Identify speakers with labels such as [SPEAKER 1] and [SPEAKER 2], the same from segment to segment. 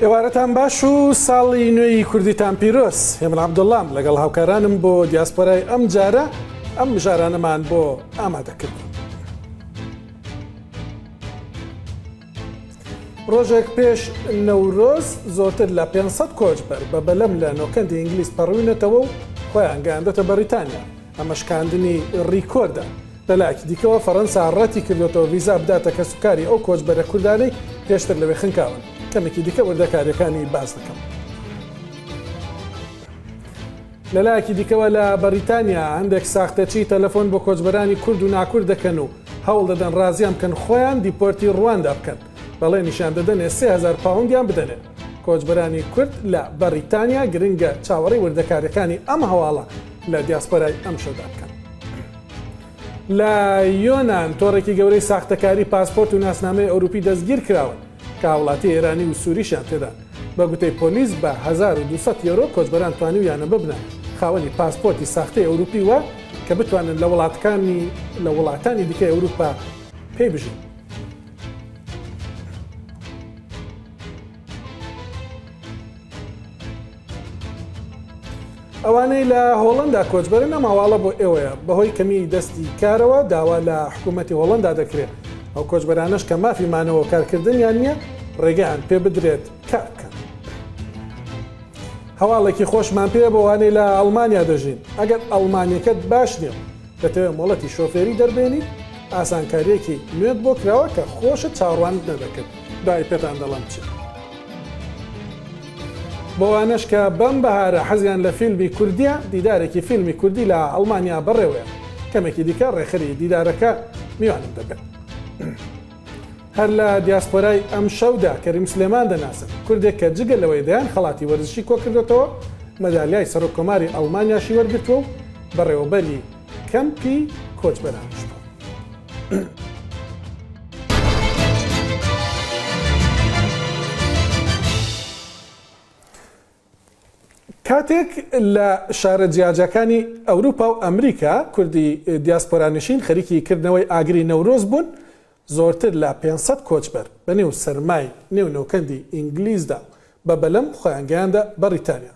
[SPEAKER 1] ئێوارەتان باش و ساڵی نوێی کوردیتان پیرۆز. هێمن عەبدوڵڵام لەگەڵ هاوکارانم بۆ دیاسپۆرای ئەم جارە ئەم بژارانەمان بۆ ئامادەکرد. ڕۆژێک پێش نەورۆز زۆرتر لە 500 کۆچبەر بە بەلەم لە نۆکەندی ئینگلیز پەڕووینەتەوە و خۆیان گەیاندۆتە بەریتانیا. ئەمە شکاندنی ڕیکۆردە. لەلایەکی دیکەوە فەڕەنسا ڕەتی کردوێتەوە ڤیزا بداتە کەسوکاری ئەو کۆچبەرە کوردانەی پێشتر لەوێ خنکاون. کەمێکی دیکە وردەکاریەکانی باس دەکەم. لەلایەکی دیکەوە لە بەریتانیا هەندێک ساختەچی تەلەفۆن بۆ کۆچبەرانی کورد و ناکورد دەکەن و هەوڵ دەدەن ڕازیان بکەن خۆیان دیپۆرتی ڕواندا بکەن. بەڵێ نیشان دەدەنێ 3000 پاوندیان بدەنێ. کۆچبەرانی کورد لە بەریتانیا گرنگە چاوەڕێی وردەکاریەکانی ئەم هەواڵە لە دیاسپۆرای ئەم شەودا بکەن. لە یۆنان تۆڕێکی گەورەی ساختەکاری پاسپۆرت و ناسنامەی ئەوروپی دەستگیر کراون کە وڵاتی ئێرانی و سووریشیان تێدا. بە گوتەی پۆلیس بە 1200 یۆرۆ کۆچبەران توانیویانە ببنە خاوەنی پاسپۆرتی ساختەی ئەوروپی وە کە بتوانن لە وڵاتانی دیکەی ئەوروپا پێی بژین. ئەوانەی لە هۆڵەندا کۆچبەرن ئەم هەواڵە بۆ ئێوەیە بەهۆی کەمی دەستی کارەوە داوا لە حکوومەتی هۆڵەندا دەکرێت. ئەو کۆچبەرانش کە مافی مانەوە کارکردنیان نییە ڕێگەیان پێ بدرێت کار بکەن. هەواڵێکی خۆشمان پێ بۆوانەی لە ئەڵمانیا دەژین. ئەگەر ئەڵمانیەکەت باش نییە دەتەوێت مۆڵەتی شۆفێری دەربێنی ئاسانکاریەکی نوێت بۆ کراوە کە خۆشت چاڕوانت نەدەکرد. دوای پێتان دەڵام چی. بۆوانش کە بەم بەهارە حەزیان لە فیلمی کوردیە دیدارێکی فیلمی کوردی لە ئەڵمانیا بەڕێوەیە. کەمێکی دیکە ڕێخەری دیدارەکە میوانم دەبێت. هەر لە دیاسپۆرای ئەم شەودا کەریم سلێمان دەناسن کوردێک کە جگە لەوەی دەیان خەڵاتی وەرزشی کۆ کردێتەوە مەدالیای سەرۆکۆماری ئەڵمانیاشی وەرگرتووە و بەڕێوەبەری کەمپی کۆچبەرانش بوو. کاتێک لە شارە جیاجەکانی ئەوروپا و ئەمریکا کوردی دیاسپۆرانشین خەریکی کردنەوەی ئاگری نەورۆز بوون زۆرتر لە 500 کۆچبەر بەنێو سەرمای نێونەوەکەندی ئینگلیزدا بە بەلەم خۆیان گەیاندە بەریتانیا.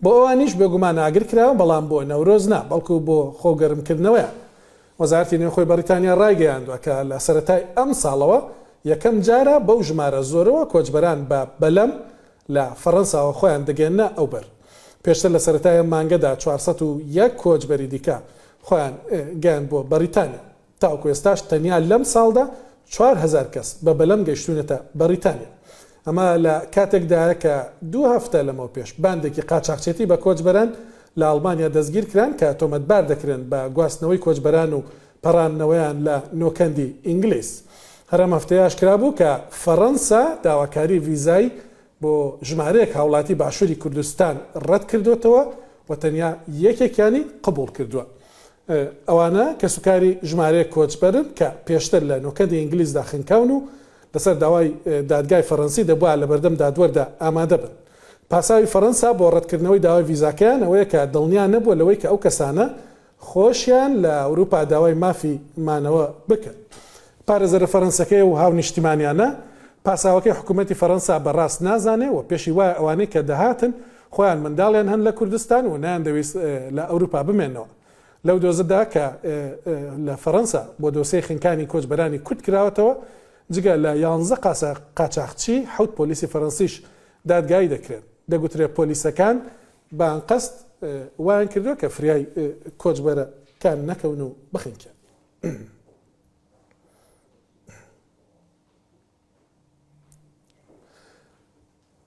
[SPEAKER 1] بۆ ئەوانیش بێگومان ئاگر کراوە بەڵام بۆ نەورۆز نا بەڵکو بۆ خۆگەرمکردنەوەیە. وەزارەتی نوێنخۆی بەریتانیا ڕایگەیاندووە کە لە سەرەتای ئەم ساڵەوە یەکەم جارە بەو ژمارە زۆرەوە کۆچبەران بە بەلەم لە فەڕەنساوە خۆیان دەگەێنە ئەو بەر. پێشتر لە سەرەتای مانگەدا 401 کۆچبەری دیکە خۆیان گەیاند بۆ بەریتانیا. تاوەکو ئێستاش تەنیا لەم ساڵدا 4000 کەس بە بەلەم گەیشتونێتە بەریتانیا. ئەمە لە کاتێکدایە کە 2 هەفتە لەمەوە پێش باندێکی قاچاقچێتی بە کۆچبەران لە ئەڵمانیا دەستگیر کران کە تۆمەتبار دەکرێن بە گواستنەوەی کۆچبەران و پەڕاندنەوەیان لە نۆکەندی ئینگلیز. هەرم هەفتەیەش کرابوو کە فەڕەنسا داواکاری ڤیزای بۆ ژمارەیەک هاوڵاتی باشووری کوردستان ڕەت کردوێتەوە و تەنیا یەکێکیانی قبول کردووە. ئەوانە کەسوکاری ژمارەیە کۆچبەرن کە پێشتر لە نۆکەندی ئینگلیزدا خنکاون و لەسەر داوای دادگای فەڕەنسی دەبووە لە بەردەم دادوەردا ئامادە بن. پاساوی فەڕەنسا بۆ ڕەتکردنەوەی داوای ڤیزاکەیان ئەوەیە کە دڵنیان نەبووە لەوەی کە ئەو کەسانە خۆشیان لە ئەوروپا داوای مافی مانەوە بکەن. پارێزەرە فەڕەنسەکەی و هاونیشتیمانیانە پاساوەکەی حکوومەتی فەڕەنسا بەڕاست نازانێ و پێشی وایە ئەوانەی کە دەهاتن خۆیان منداڵیان هەن لە کوردستان و نایان دەویست لە ئەوروپا بمێنەوە. لەو دۆزەدا کە لە فەڕەنسا بۆ دۆسەی خنکانی کۆچبەرانی کورد کراوەتەوە جگە لە 11 قاچاقچی 7 پۆلیسی فەڕەنسیش دادگایی دەکرێن. دەگوترێت پۆلیسەکان بانقەست وایان کردووە کە فریای کۆچبەرەکان نەکەون و بخنکێن.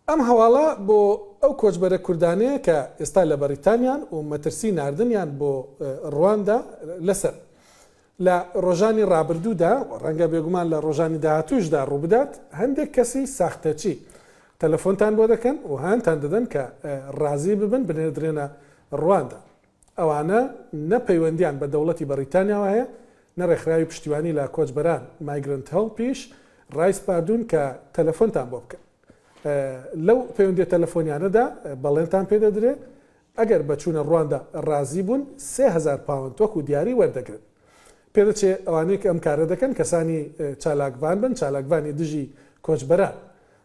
[SPEAKER 1] ئەم هەواڵە بۆ ئەو کۆچبەرە کوردانەیە کە ئێستا لە بەریتانیان و مەترسی ناردنیان بۆ ڕواندا لەسەر. لە ڕۆژانی ڕابردوودا ڕەنگە بێگومان لە ڕۆژانی داهاتووشدا ڕووبدات هەندێک کەسی ساختەچی تەلەفۆنتان بۆ دەکەن و هەیانتان دەدەن کە ڕازی ببن بنێدرێنە ڕواندا. ئەوانە نەپەیوەندیان بە دەوڵەتی بەریتانیاوە هەیە نەڕێکخراوی پشتیوانی لە کۆچبەران مایگرنت هەڵپیش ڕایسپاردون کە تەلەفۆنتان بۆ بکەن. لەو پەیوەندی تەلەفۆنیانەدا بەڵێنتان پێ دەدرێت ئەگەر بەچوونە ڕواندا ڕازی بوون 3000 پاوند وەکو دیاری وەردەگرن. پێدەچێت ئەوانەیە ئەم کارە دەکەن کەسانی چالاکوان بن چالاکوانی دژی کۆچبەران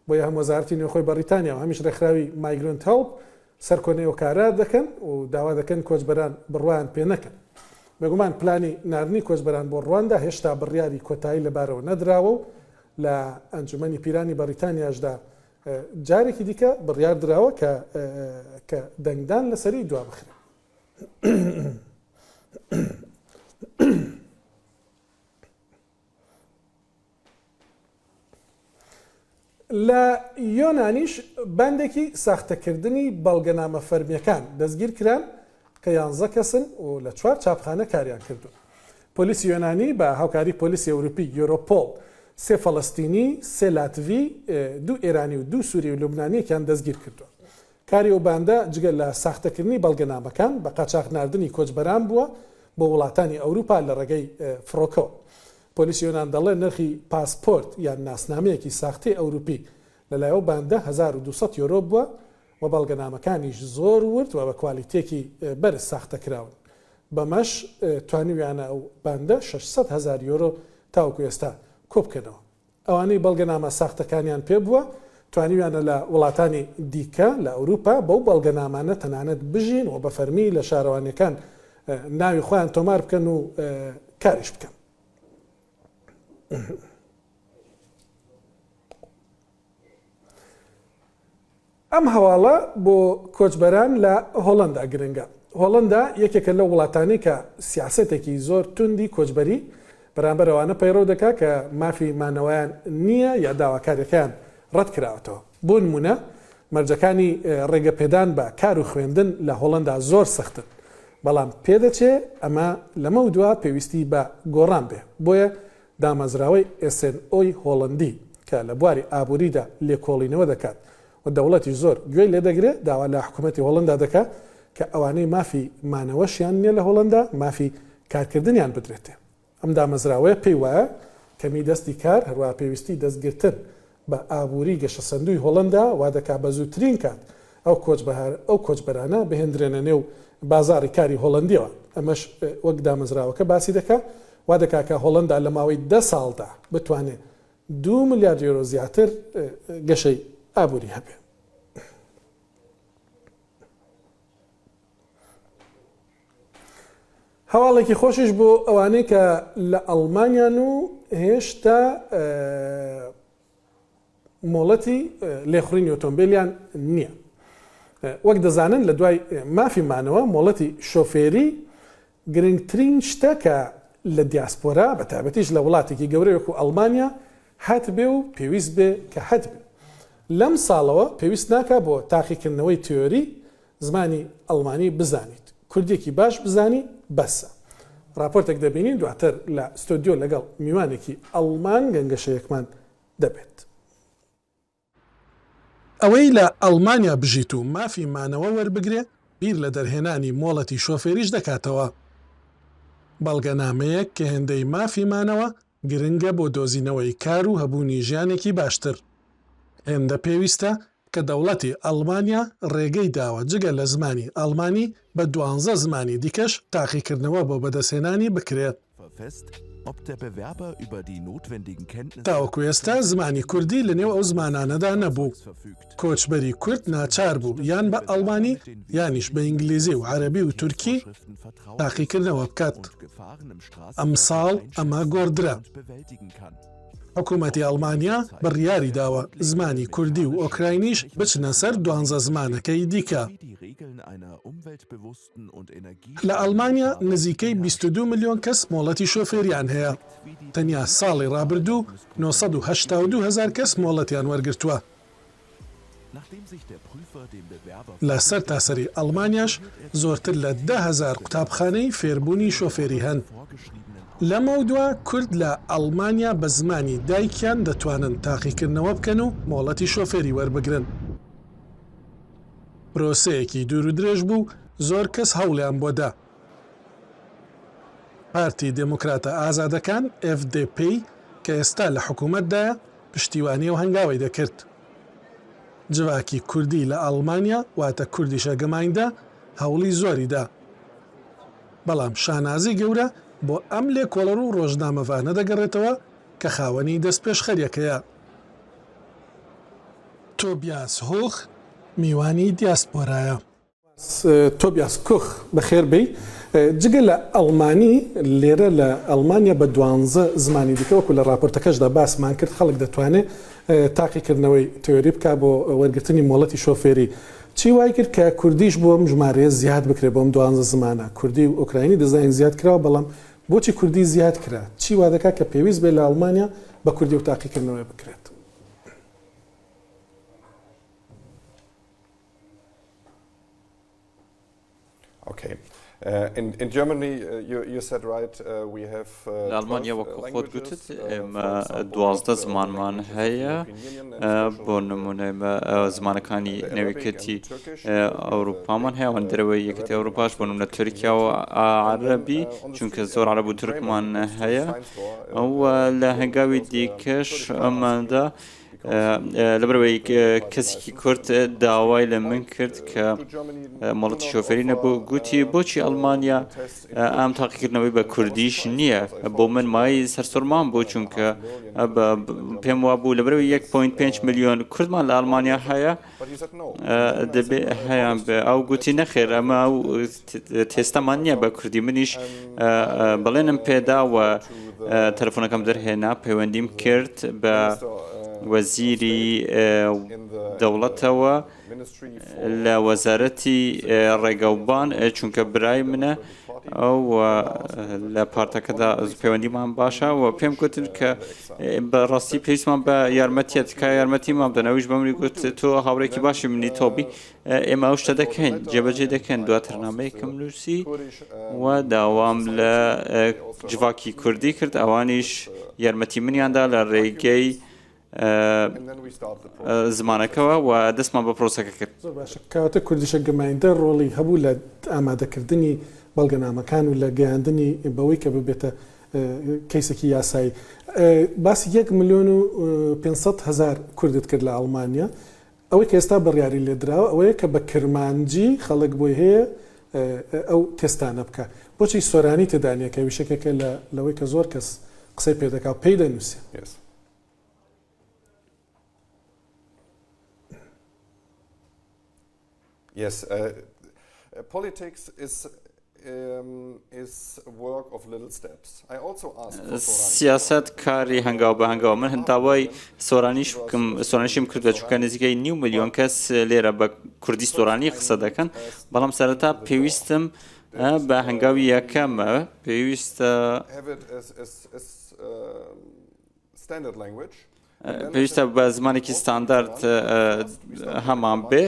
[SPEAKER 1] بۆ هەم وەزارەتی نوێخۆی بەریتانیا و هەمیش ڕێکخراوی مایگرنت هەڵپ سەرکۆنەوە کارا دەکەن و داوا دەکەن کۆچبەران بڕوان پێ نەکەن. بێگومان پلانی ناردنی کۆچبەران بۆ ڕواندا هێشتا بڕیاری کۆتایی لەبارەوە نەدراوە و لە ئەنجومەنی پیرانی بەریتانیاشدا جارێکی دیکە بڕیار دراوە کە دەنگدان لەسەری دوا بخرێت. لە یۆنانیش بەندێکی ساختەکردنی بەڵگەنامە فەرمیەکان دەستگیر کران کە 11 کەسن و لە 4 چاپخانە کاریان کردو. پۆلیسی یۆنانی بە هاوکاری پۆلیسی ئەوروپی یۆرۆپۆل 3 فەڵەستینی، 3 لاتڤی، 2 ئێرانی و 2 سووری و لوبنانیەکیان دەستگیر کردووە. کاری ئەو بەندە جگە لە ساختەکردنی بەڵگەنامەکان بە قاچاغناردنی کۆچبەران بووە بۆ وڵاتانی ئەوروپا لە ڕێگەی فڕۆکەوە. پۆلیسی یۆنان دەڵێ نرخی پاسپۆرت یان ناسنامەیەکی ساختی ئەوروپی لەلایەو بەندە 1200 یۆرۆ بووە و بەڵگەنامەکانیش زۆر ورد و بە کوالیتێکی بەرز ساختەکراون. بەمەش توانیویانە ئەو بەندە 600,000 یۆرۆ تاوەکو ئێستا کۆبکەنەوە. ئەوانەی بەڵگەنامە ساختەکانیان پێ بووە توانیویانە لە وڵاتانی دیکە لە ئەوروپا بەو بەڵگەنامانە تەنانەت بژین و بە فەرمی لە شارەوانیەکان ناوی خۆیان تۆمار بکەن و کاریش بکەن. ئەم هەواڵە بۆ کۆچبەران لە هۆڵەندا گرنگە. هۆڵەندا یەکێکە لە وڵاتانی کە سیاسەتێکی زۆر توندی کۆچبەری بەرامبەر ئەوانە پەیڕەو دەکا کە مافی مانەوەیان نییە یا داواکاریەکەیان ڕەت کراوەتەوە. بۆ نمونە مەرجەکانی ڕێگەپێدان بە کار و خوێندن لە هۆڵەندا زۆر سەختن، بەڵام پێدەچێ ئەمە لەمە دووە پێویستی بە گۆڕان بێ. بۆیە دامەزراوەی SNOی هۆڵندی کە لە بواری ئابووریدا لێکۆڵینەوە دەکات و دەوڵەتی زۆر گوێی لێ دەگرێت داوا لە حکوومەتی هۆڵندا دەکات کە ئەوانەی مافی مانەوەشیان نییە لە هۆڵندا مافی کارکردنیان بدرێتێ. ئەم دامەزراوەیە پێی وایە کەمی دەستی کار هەروە پێویستی دەستگرتن بە ئابووری گەشە سەندوی هۆڵندا وا دەکات بە زووترین کات ئەو کۆچبەرانە بهێنرێنە نێو بازاری کاری هۆڵندیەوە. ئەمەش وەک دامەزراوەکە باسی دەکات وا دەکات کە هۆڵندا لە ماوەی 10 ساڵدا بتوانێت 2 ملیارد یۆرۆ زیاتر گەشەی ئابووری هەبێ. هەواڵێکی خۆشیش بۆ ئەوانەی کە لە ئەڵمانیان و هێشتا مۆڵەتی لێخوڕینی ئۆتۆمبیلیان نییە. وەک دەزانن لە دوای مافی مانەوە مۆڵەتی شۆفێری گرنگترین شتە کە لە دیاسپۆرا بە تایبەتیش لە وڵاتێکی گەورەیەک و ئەڵمانیا هات بێ و پێویست بێ کە هەت بێ. لەم ساڵەوە پێویست ناکە بۆ تاقیکردنەوەی تیۆری زمانی ئەڵمانی بزانیت، کوردێکی باش بزانی بەسە. راپۆرتێک دەبینین دواتر لە ستۆدیۆ لەگەڵ میوانێکی ئەڵمان گەنگەشەیەکمان دەبێت. ئەوەی لە ئەڵمانیا بژیت و مافی مانەوە وەربگرێ بیر لە دەرهێنانی مۆڵەتی شۆفێریش دەکاتەوە. بەڵگەنامەیەک کە هێندەی مافی مانەوە گرنگە بۆ دۆزینەوەی کار و هەبوونی ژیانێکی باشتر. هێندە پێویستە کە دەوڵەتی ئەڵمانیا ڕێگەی داوە جگە لە زمانی ئەڵمانی بە 12 زمانی دیکەش تاقیکردنەوە بۆ بەدەستهێنانی بکرێت. تاوەکو ئێستا زمانی کوردی لە نێو ئەو زمانانەدا نەبوو. کۆچبەری کورد ناچار بوو یان بە ئەڵمانی یانیش بە ئینگلیزی و عەرەبی و تورکی تاقیکردنەوە بکات. ئەم ساڵ ئەمە گۆڕدرا. حکوومەتی ئەڵمانیا بڕیاری داوە زمانی کوردی و ئۆکراینیش بچنە سەر 12 زمانەکەی دیکە. لە ئەڵمانیا نزیکەی 22 ملیۆن کەس مۆڵەتی شۆفێریان هەیە. تەنیا ساڵی ڕابردوو 982,000 کەس مۆڵەتیان وەرگرتووە. لە سەر تاسەری ئەڵمانیاش زۆرتر لە 10,000 قوتابخانەی فێربوونی شۆفێری هەن. لەمە دووە کورد لە ئەڵمانیا بە زمانی دایکیان دەتوانن تاقیکردنەوە بکەن و مۆڵەتی شۆفێری وەربگرن. پرۆسەیەکی دوور و درێژ بوو زۆر کەس هەوڵیان بۆدا. پارتی دموکراتە ئازادەکان FDP کە ئێستا لە حکوومەتدایە پشتیوانی و هەنگاوی دەکرد. جواکی کوردی لە ئەڵمانیا واتە کوردیشە گەمایندا هەوڵی زۆریدا. بەڵام شانازی گەورە بۆ ئەم لێکۆڵەر و ڕۆژنامەوانە دەگەڕێتەوە کە خاوەنی دەست پێشخەریەکەیە.
[SPEAKER 2] تۆبیاس هۆخ میوانی دیاسپۆرایە.
[SPEAKER 1] تۆبیاس کۆخ بەخێر بێ جگە لە ئەڵمانی لێرە لە ئەڵمانیا بە 12 زمانی دیکە وەکو لە راپۆرتەکەشدا باسمان کرد خەڵک دەتوانێت تاقیکردنەوەی تێۆری بکە بۆ وەرگرتنی مۆڵەتی شۆفێری چی وای کرد کە کوردیش بۆ ئەم ژمارەیە زیاد بکرێت بۆم 12 زمانە کوردی و ئوکراینی دەزانین زیاد کراوە بەڵام بۆچی کوردی زیاد کرا چی وا دەکات کە پێویست بێت لە ئەڵمانیا بە کوردی و تاقیکردنەوەی بکرێت.
[SPEAKER 3] Okay. In Germany, you said right. We have.
[SPEAKER 4] L'Allemagne وەکو خۆت گوتت ئێمە 12 زمانمان هەیە بۆ نمونە زمانەکانی نێویکەتی ئەوروپامان هەیە ئەوەن دەرەوەی یەکەتی ئەوروپاش بۆ نمونە تورکیا و عەرەبی چونکە زۆر عەرەب و تورکمان هەیە ئەو لە هەنگاوی دیکەش ئەماندا لەبەرەوەی کەسێکی کورد داوای لە من کرد کە مۆڵەتی شۆفێری نەبوو گوتی بۆچی ئەڵمانیا ئەم تاقیکردنەوەی بە کوردیش نییە بۆ من مای سەرسوورمان بوو چونکە پێم وا بوو لەبەرەوەی 1.5 میلیۆن کوردمان لە ئەڵمانیا هەیە دەبێ هەیان بێ ئەو گوتی نەخێر ئەمە ئەو تێستەمان نییە بە کوردی منیش بەڵێنم پێداوە تەلەفۆنەکەم دەرهێنا پەیوەندیم کرد بە وەزیری دەوڵەتەوە لە وەزارەتی ڕێگەوبان چونکە برای منە ئەو لە پارتەکەدا پەیوەندیمان باشە و پێم گوتن کە بەڕاستی پێویستمان بە یارمەتیە تکا یارمەتیمان بدەنەوەیش بەمری گوت تۆ هاوڕێکی باشی منی تۆبی ئێمە ئەو شتە دەکەین جێبەجێ دەکەن دواترنامەیەکم نووسی و داوام لە جڤاکی کوردی کرد ئەوانیش یارمەتی منیاندا لە ڕێگەی زمانەکەەوە و دەستمان بە پرۆسەکە کرد.
[SPEAKER 1] زۆر باشە کەواتە کوردیشە گەمایندە ڕۆڵی هەبوو لە ئامادەکردنی بەڵگەنامەکان و لە گەیاندنی بەوەی کە ببێتە کەیسێکی یاسایی. باسی 1,500,000 کوردت کرد لە ئەڵمانیا ئەوەی کە ئێستا بڕیاری لێدراوە ئەوەیە کە بە کرمانجی خەڵک بۆی هەیە ئەو تێستانە بکە بۆچی سۆرانی تێدانە کە ویشەکەکە لەوەی کە زۆر کەس قسەی پێدەکا پێی دەنووسێ.
[SPEAKER 3] Yes, politics is work of little steps. I also asked for
[SPEAKER 4] سیاست کاری هەنگاو بە هەنگاو من هەنداوای سۆرانیشم کردوە چونکە نزیکەی 9 میلیۆن کەس لێرە بە کوردی سۆرانی قسە دەکەن بەڵام سەرەتا پێویستم بە هەنگاوی یەکەمە پێویستە
[SPEAKER 3] standard language.
[SPEAKER 4] پێویستە بە زمانێکی ستاندارد هەمان بێ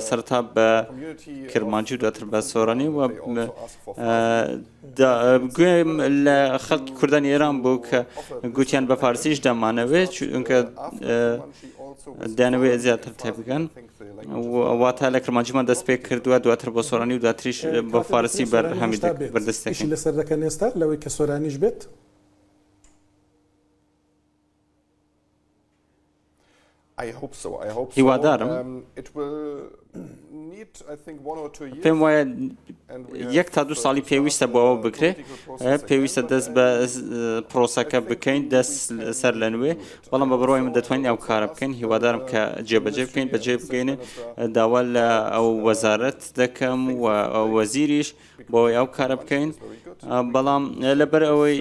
[SPEAKER 4] سەرتا بە کرمانجی و دواتر بە سۆرانی و گوێم لە خەڵکی کوردانی ئێران بوو کە گوتیان بە فارسیش دەمانەوێت چونکە دەیانەوێت زیاتر تێبگەن واتە لە کرمانجیمان دەست پێ کردووە دواتر بۆ سۆرانی و دواتریش بە فارسی بەرهەمی بەردەستێکی
[SPEAKER 1] لەسەر دەکەن ئێستا لەوەی کە سۆرانیش بێت.
[SPEAKER 4] هیوادارم پێم وایە 1 تا 2 ساڵی پێویستە بۆ ئەوە بکرێت پێویستە دەست بە پرۆسەکە بکەین دەست سەر لە نوێ بەڵام بە بڕۆی من دەتوانین ئەو کارە بکەین هیوادارم کە جێبەجێ بکەین بەجێ بگەینێ داوا لە ئەو وەزارەت دەکەم و وەزیریش بۆی ئەو کارە بکەین بەڵام لەبەر ئەوەی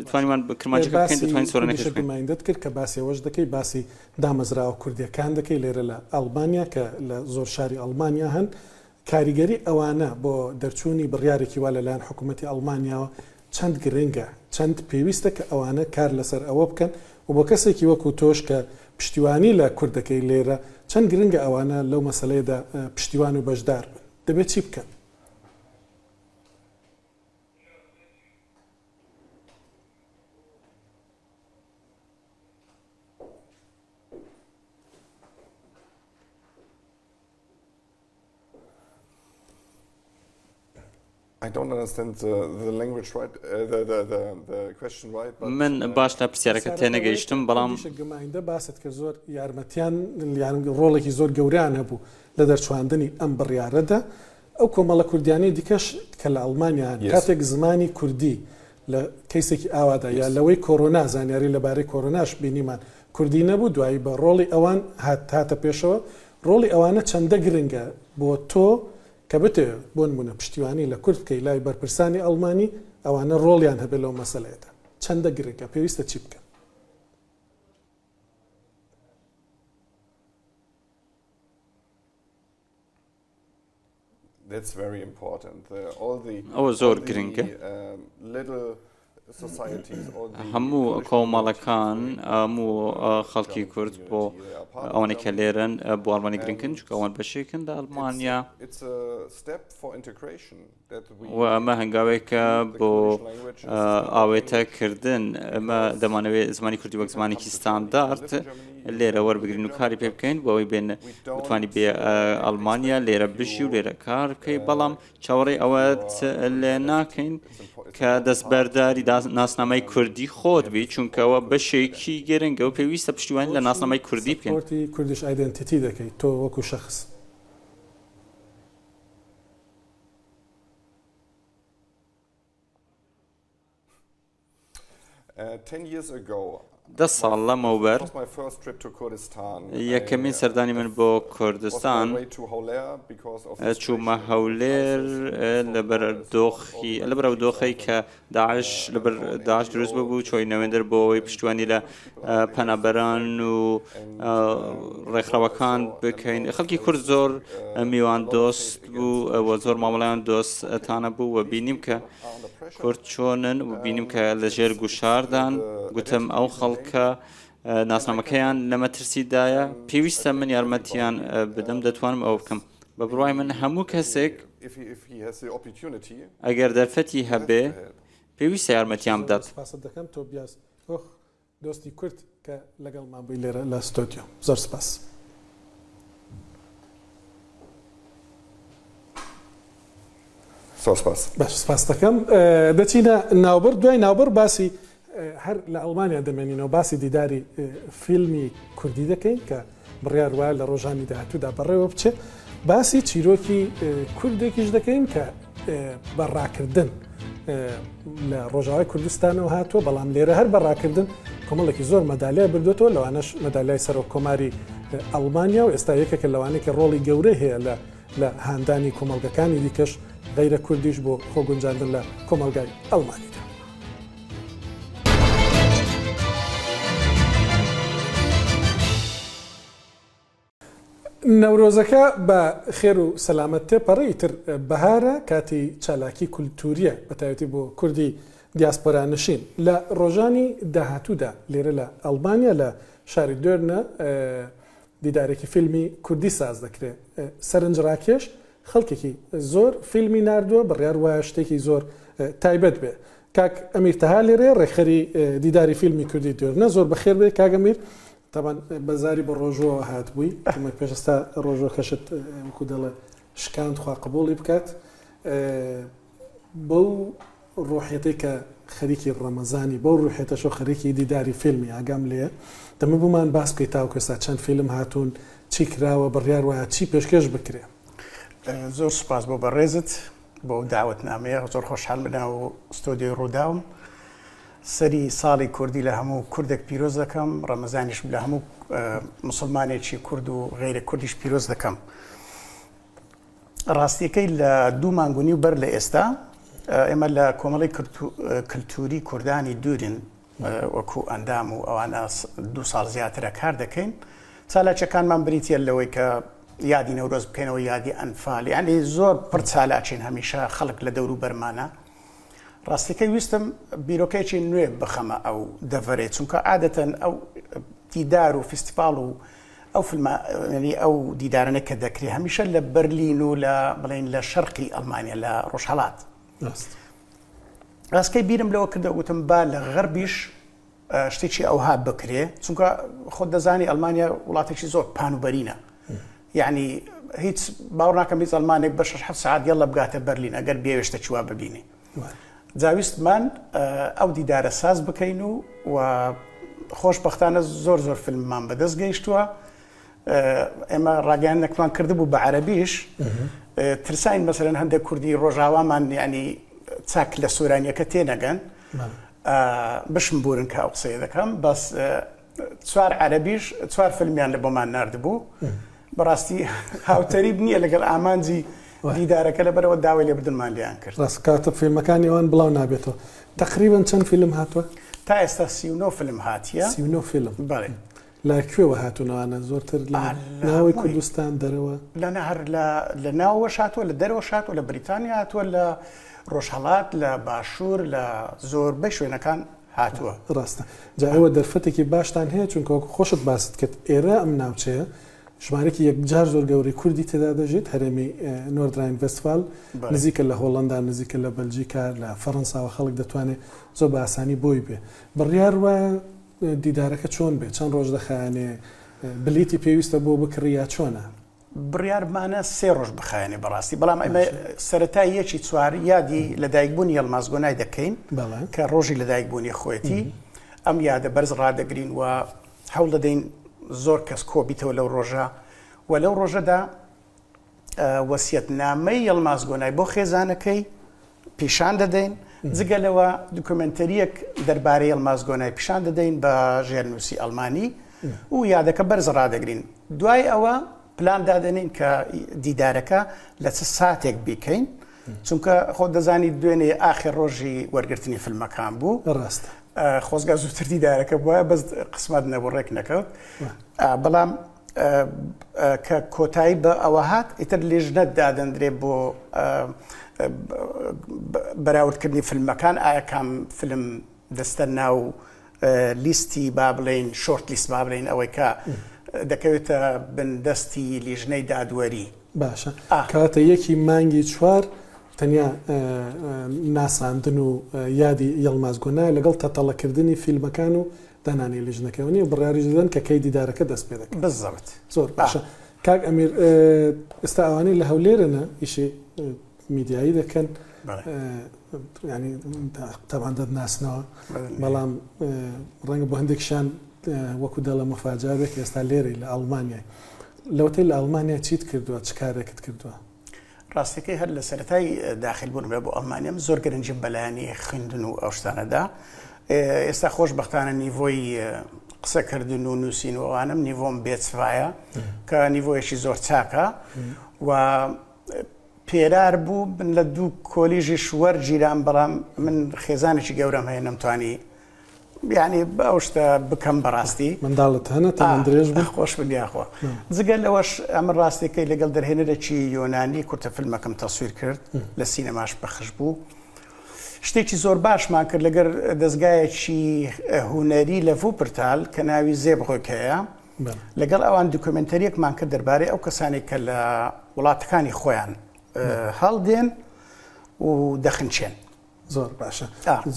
[SPEAKER 4] توانیمان کرمانجەکە بکەین دەتوانین سۆرانەکەش بکەین.
[SPEAKER 1] دەت کرد کە باسی ئەوەش دەکەی باسی دامەزراوە کوردیەکان دەکەی لێرە لە ئەڵمانیا کە لە زۆر شاری ئەڵمانیا هەن کاریگەری ئەوانە بۆ دەرچوونی بڕیارێکی وا لەلایەن حکوومەتی ئەڵمانیاوە چەند گرنگە چەند پێویستە کە ئەوانە کار لەسەر ئەوە بکەن و بۆ کەسێکی وەکو تۆش کە پشتیوانی لە کوردەکەی لێرە چەند گرنگە ئەوانە لەو مەسەلەیەدا پشتیوان و بەشدار بن دەبێت چی بکەن؟
[SPEAKER 3] I don't understand the language right, the question right.
[SPEAKER 4] من باش لە پرسیارەکە تێنەگەیشتم بەڵام
[SPEAKER 1] گەمایندە باست کرد زۆر یارمەتیان ڕۆڵێکی زۆر گەوریان هەبوو لە دەرچواندنی ئەم بڕیارەدا ئەو کۆمەڵە کوردیانی دیکەش کە لە ئەڵمانیان کاتێک زمانی کوردی لە کەیسێکی ئاوادا یا لەوەی کۆرۆنا زانیاری لەبارەی کۆرۆناش بینیمان کوردی نەبوو دوایی بە ڕۆڵی ئەوان هاتە پێشەوە ڕۆڵی ئەوانە چەندە گرنگە بۆ تۆ کە بتێ بۆ نمونە پشتیوانی لە کورد بکەی لای بەرپرسانی ئەڵمانی ئەوانە ڕۆڵیان هەبێت لەو مەسەلەیەدا چەندە گرنگە پێویستە چی بکەن
[SPEAKER 3] That's very important. All the
[SPEAKER 4] زۆر گرنگە
[SPEAKER 3] little societies, all the
[SPEAKER 4] هەموو کۆمەڵەکان هەموو خەڵکی کورد بۆ ئەوانەی کە لێرن بۆ ئەڵمانی گرنگن چونکە ئەوان بەشێکن لە ئەڵمانیا
[SPEAKER 3] it's a step for integration that we
[SPEAKER 4] و ئەمە هەنگاوێکە بۆ ئاوێتەکردن ئەمە دەمانەوێت زمانی کوردی وەک زمانێکی ستاندارد لێرە وەربگرین و کاری پێ بکەین بۆ ئەوەی بێن بتوانی بێ ئەڵمانیا لێرە بژی و لێرە کار بکەی بەڵام چاوەڕێی ئەوە لێ ناکەین کە دەستبەرداری ناسنامەی کوردی خۆت بی چونکەوە بەشێکی گرنگە و پێویستە پشتیوانی لە ناسنامەی کوردی بکەین
[SPEAKER 1] کوردیش ئایدنتیتی دەکەیت تۆ وەکو شەخص
[SPEAKER 3] 10 years ago
[SPEAKER 4] 10 ساڵ لەمەوبەر
[SPEAKER 3] was my first trip to Kurdistan.
[SPEAKER 4] یەکەمین سەردانی من بۆ کوردستان چوومە هەولێر لەبەر دۆخەی کە داعش دروست بوو چۆینەوێندەر بۆ ئەوەی پشتیوانی لە پەنابەران و ڕێکخراوەکان بکەین خەڵکی کورد زۆر میوان دۆست بوو و زۆر مامەڵەیان دۆستانە بوو و بینیم کە کورد چۆنن و بینیم کە لەژێر گوشاردان گوتم ئەو خەڵکە ناسنامەکەیان لە مەترسیدایە پێویستە من یارمەتیان بدەم دەتوانم ئەو بکەم بە بڕوای من هەموو کەسێک ئەگەر دەرفەتی هەبێ پێویستە یارمەتیان بدات
[SPEAKER 1] دەکەم تۆ بیاس دۆستی کورد کە لەگەڵمان بووی لێرە لە ستۆدیۆ زۆر سپاس باش سپاس دەکەم دەچینە ناوبەر دوای ناوبەر باسی هەر لە ئەڵمانیا دەمێنینەوە باسی دیداری فیلمی کوردی دەکەین کە بڕیار وایە لە ڕۆژانی داهاتوودا بەڕێوە بچێت باسی چیرۆکی کوردێکیش دەکەین کە بەڕاکردن لە ڕۆژاوای کوردستانەوە هاتووە بەڵام لێرە هەر بەڕاکردن کۆمەڵێکی زۆر مەدالیای بردوێتەوە لەوانەش مەدالیای سەرۆک کۆماری ئەڵمانیا و ئێستا یەکێکە لەوانەیە ڕۆڵی گەورەی هەیە لە هاندانی کۆمەڵگەکانی دیکەش غیرە کوردیش بۆ خۆگونجاندن لە کۆمەلگای ئەڵمانیدا. نەورۆزەکە بە خێر و سەلامەت تێپەڕی تر بەهارە کاتی چالاکی کولتوریە بەتایبەتی بۆ کوردی دیاسپۆرانشین لە ڕۆژانی داهاتوودا لێرە لە ئەڵمانیا لە شاری دۆرنە دیدارێکی فیلمی کوردی ساز دەکرێت سەرنجڕاکێش خەڵکێکی زۆر فیلمی نردووە بڕیار وایە شتێکی زۆر تایبەت بێ کاک ئەمیر تەها لێرێ ڕێکخەری دیداری فیلمی کوردی دۆرنە زۆر بەخێر بێ کاک ئەمیر طبعا بەزاری بە ڕۆژۆوە هات بووی ئەمە پێشستا ڕۆژۆ کەشت وەکو دەڵێ شکاند خوا قبوڵی بکات بەو ڕۆحێتی کە خەریکی ڕەمەزانی بەو ڕوحێتەشۆ خەریکی دیداری فیلمی ئاگام لێە دەمە بوومان باس بکەیت تاوکەستا چەند فیلم هاتوون چی کراوە بڕیار وایە چی پێشکەش بکرێ
[SPEAKER 5] زۆر سپاس بۆ بەڕێزت بۆ داوەتنامەیە زۆر خۆشحال بنا و ستۆدیۆی ڕووداوم سەری ساڵی کوردی لە هەموو کوردێک پیرۆز دەکەم ڕەمەزانیش لە هەموو مسلمانێکی کورد و غیرە کوردیش پیرۆز دەکەم ڕاستیەکەی لە دوو مانگونی و بەر لە ئێستا ئێمە لە کۆمەڵی کللتوری کوردانی دوورین وەکو ئەندام و ئەوانە دو ساڵ زیاترە کار دەکەین چالاکیەکانمان بریتە لەوەی کە یادی نەورۆز بکەینەوە یادی ئەنفال یعنی زۆر پڕ چالاچین هەمیشە خەڵک لە دەور و بەرمانە ڕاستیەکەی ویستم بیرۆکەیەکی نوێ بخەمە ئەو دەڤەرێت چونکە عادەتەن ئەو دیدار و فستیڤال و ئەو ئەو دیدارانە کە دەکرێت هەمیشە لە بەرلین و لە بڵێن لە شەرقی ئەڵمانیا لە ڕۆژهەڵات ڕاستکەی بیرم لەوە کردە وتم با لە غەربیش شتێکی ئەوها بکرێ چونکە خۆت دەزانی ئەڵمانیا وڵاتێکی زۆر پانوبەرینە یعنی هیچ باوەڕ ناکەم هیچ ئەڵمانێک بە 6 ساعات یەڵە بگاتە بەرلین ئەگەر بێوێشتە چوا ببینی جاویستمان ئەو دیدارە ساز بکەین و خۆشبەختانە زۆر فیلممان بەدەست گەیشتووە ئێمە ڕاگەیاندنێکمان کردبوو بە عەرەبیش ترساین مەسەلەن هەندێک کوردی ڕۆژاوامان یعنی چاک لە سۆرانیەکە تێنەگەن بشم بورن کە ئەو قسەیە دەکەم بەس چوار عەرەبیش چوار فیلمیان لە بۆمان ناردبوو بەڕاستی هاوتەریب نییە لەگەڵ ئامانجی دیدارەکە لەبەرەوە داوای لێ بدنمان لیان کرد.
[SPEAKER 1] ڕاست کاتە فیلمەکانی ئەوان بڵاو نابێتەوە. تقریبا چەند فیلم هاتووە؟
[SPEAKER 5] تا ئێستا 39 فیلم هاتیە.
[SPEAKER 1] 39 فیلم.
[SPEAKER 5] بەڵێ.
[SPEAKER 1] لا کوێوە هاتوونەوانە زۆرتر لە ناوەی کوردستان دەرەوە؟
[SPEAKER 5] لە هەر لە ناوەوەش هاتووە لە دەرەوەش هاتووە لە بریتانیا هاتووە لە ڕۆژهەڵات لە باشوور لە زۆربەی شوێنەکان هاتووە.
[SPEAKER 1] ڕاستە. جا ئەوە دەرفەتێکی باشتان هەیە چونکە خۆشت باست کرد ئێرە ئەم ناوچەیە ژمارەی یەکجار زۆر گەورەی کوردی تێدا دەژێت هەرێمی نۆردراین ڤێستفال نزیکە لە هۆڵەندا نزیکە لە بەلجیکا لە فەڕەنساوە خەڵک دەتوانێت زۆر بە ئاسانی بۆی بێ بڕیار وە دیدارەکە چۆن بێت چەند ڕۆژ دەخایانێ بلیتی پێویستە بۆ بکڕی یا چۆنە؟
[SPEAKER 5] بڕیارمانە 3 ڕۆژ بخایێنێ بەڕاستی بەڵام ئەمە سەرەتای یەکی چوار یادی لەدایکبوونی هەڵمازگۆنای دەکەین کە ڕۆژی لەدایکبوونی خۆەتی ئەم یادە بەرز ڕدەگرین و هەوڵ دەدەین زۆر کەس کۆبیتەوە لەو ڕۆژە و لەو ڕۆژەدا وەسیەتنامەی هەڵمازگۆنای بۆ خێزانەکەی پیشان دەدەین جگەلەوە دوکومنتەریەک دەربارەی هەڵمازگۆنای پیشان دەدەین بە ژێرنووسی ئەڵمانی و یادەکە بەرز ڕدەگرین دوای ئەوە پلان دادەنین کە دیدارەکە لە چ ساتێک بیکەین چونکە خۆ دەزانی دوێنێ ئاخر ڕۆژی وەرگرتنی فیلمەکان بوو
[SPEAKER 1] ڕاستە
[SPEAKER 5] خۆزگا زووتر دیدارەکە بووە بەس قسمەت نەبوو ڕێک نەکەوت بەڵام کە کۆتایی بە ئەوە هات ئیتر لێژنەت دادەندرێت بۆ بەراوردکردنی فیلمەکان ئایا کام فیلم دەستە ناو لیستی با بڵێن شۆرت لیست با بڵێن ئەوەی کە دەکەوێتە بندەستی لیژنەی دادوەری
[SPEAKER 1] باشە کاتە یەکی مانگی چوار تەنیا ناساندن و یادی یەڵمازگۆنای لەگەڵ تەتەڵەکردنی فیلمەکان و دانانی لیژنەکەونی و بڕیاری دەدەن کە کەی دیدارەکە دەست پێ دەکەن
[SPEAKER 5] بزەوت
[SPEAKER 1] زۆر باشە کاک ئەمیر ئێستا ئەوانەی لە هەولێرنە ئیشی میدیایی دەکەن ینی تاوان دەدناسنەوە بەڵام ڕەنگە بۆ هەندێکشان وەکو دەڵە مەفاجارێک ئێستا لێرەی لە ئەڵمانیای لەوتەی لە ئەڵمانیا چیت کردووە چ کارێکت کردووە؟
[SPEAKER 5] ڕاستیەکەی هەر لە سەرەتای داخلبوون بۆ ئەڵمانیام زۆر گرنگم بەلایانی خوێندن و ئەو شتانەدا ئێستا خۆشبەختانە نیڤۆی قسەکردن و نووسین و ئەوانم نیڤۆم بێچفایە کە نیڤۆیەکی زۆر چاکە و پێرار بوو بن لە دوو کۆلیژی شوەر جیران بەڵام من خێزانێکی گەورەم هەیە نەمتوانی یعنی ئەو شتە بکەم بەڕاستی
[SPEAKER 1] منداڵت هەنە تا درێژ
[SPEAKER 5] خۆش بنیاخۆ جگەل لەوەش ئەمە ڕاستیەکەی لەگەڵ دەرهێنەرێکی یۆنانی کورتە فیلمەکەم تەسویر کرد لە سینەماش بەخش بوو شتێکی زۆر باشمان کرد لەگەر دەستگایەکی هوەری لە ڤوپرتال کە ناوی زێبڕۆکەیە لەگەڵ ئەوان دوکومنتەریەکمان کرد دەربارەی ئەو کەسانی کە لە وڵاتەکانی خۆیان هەڵدێن و دەخنچێن
[SPEAKER 1] زۆر باشە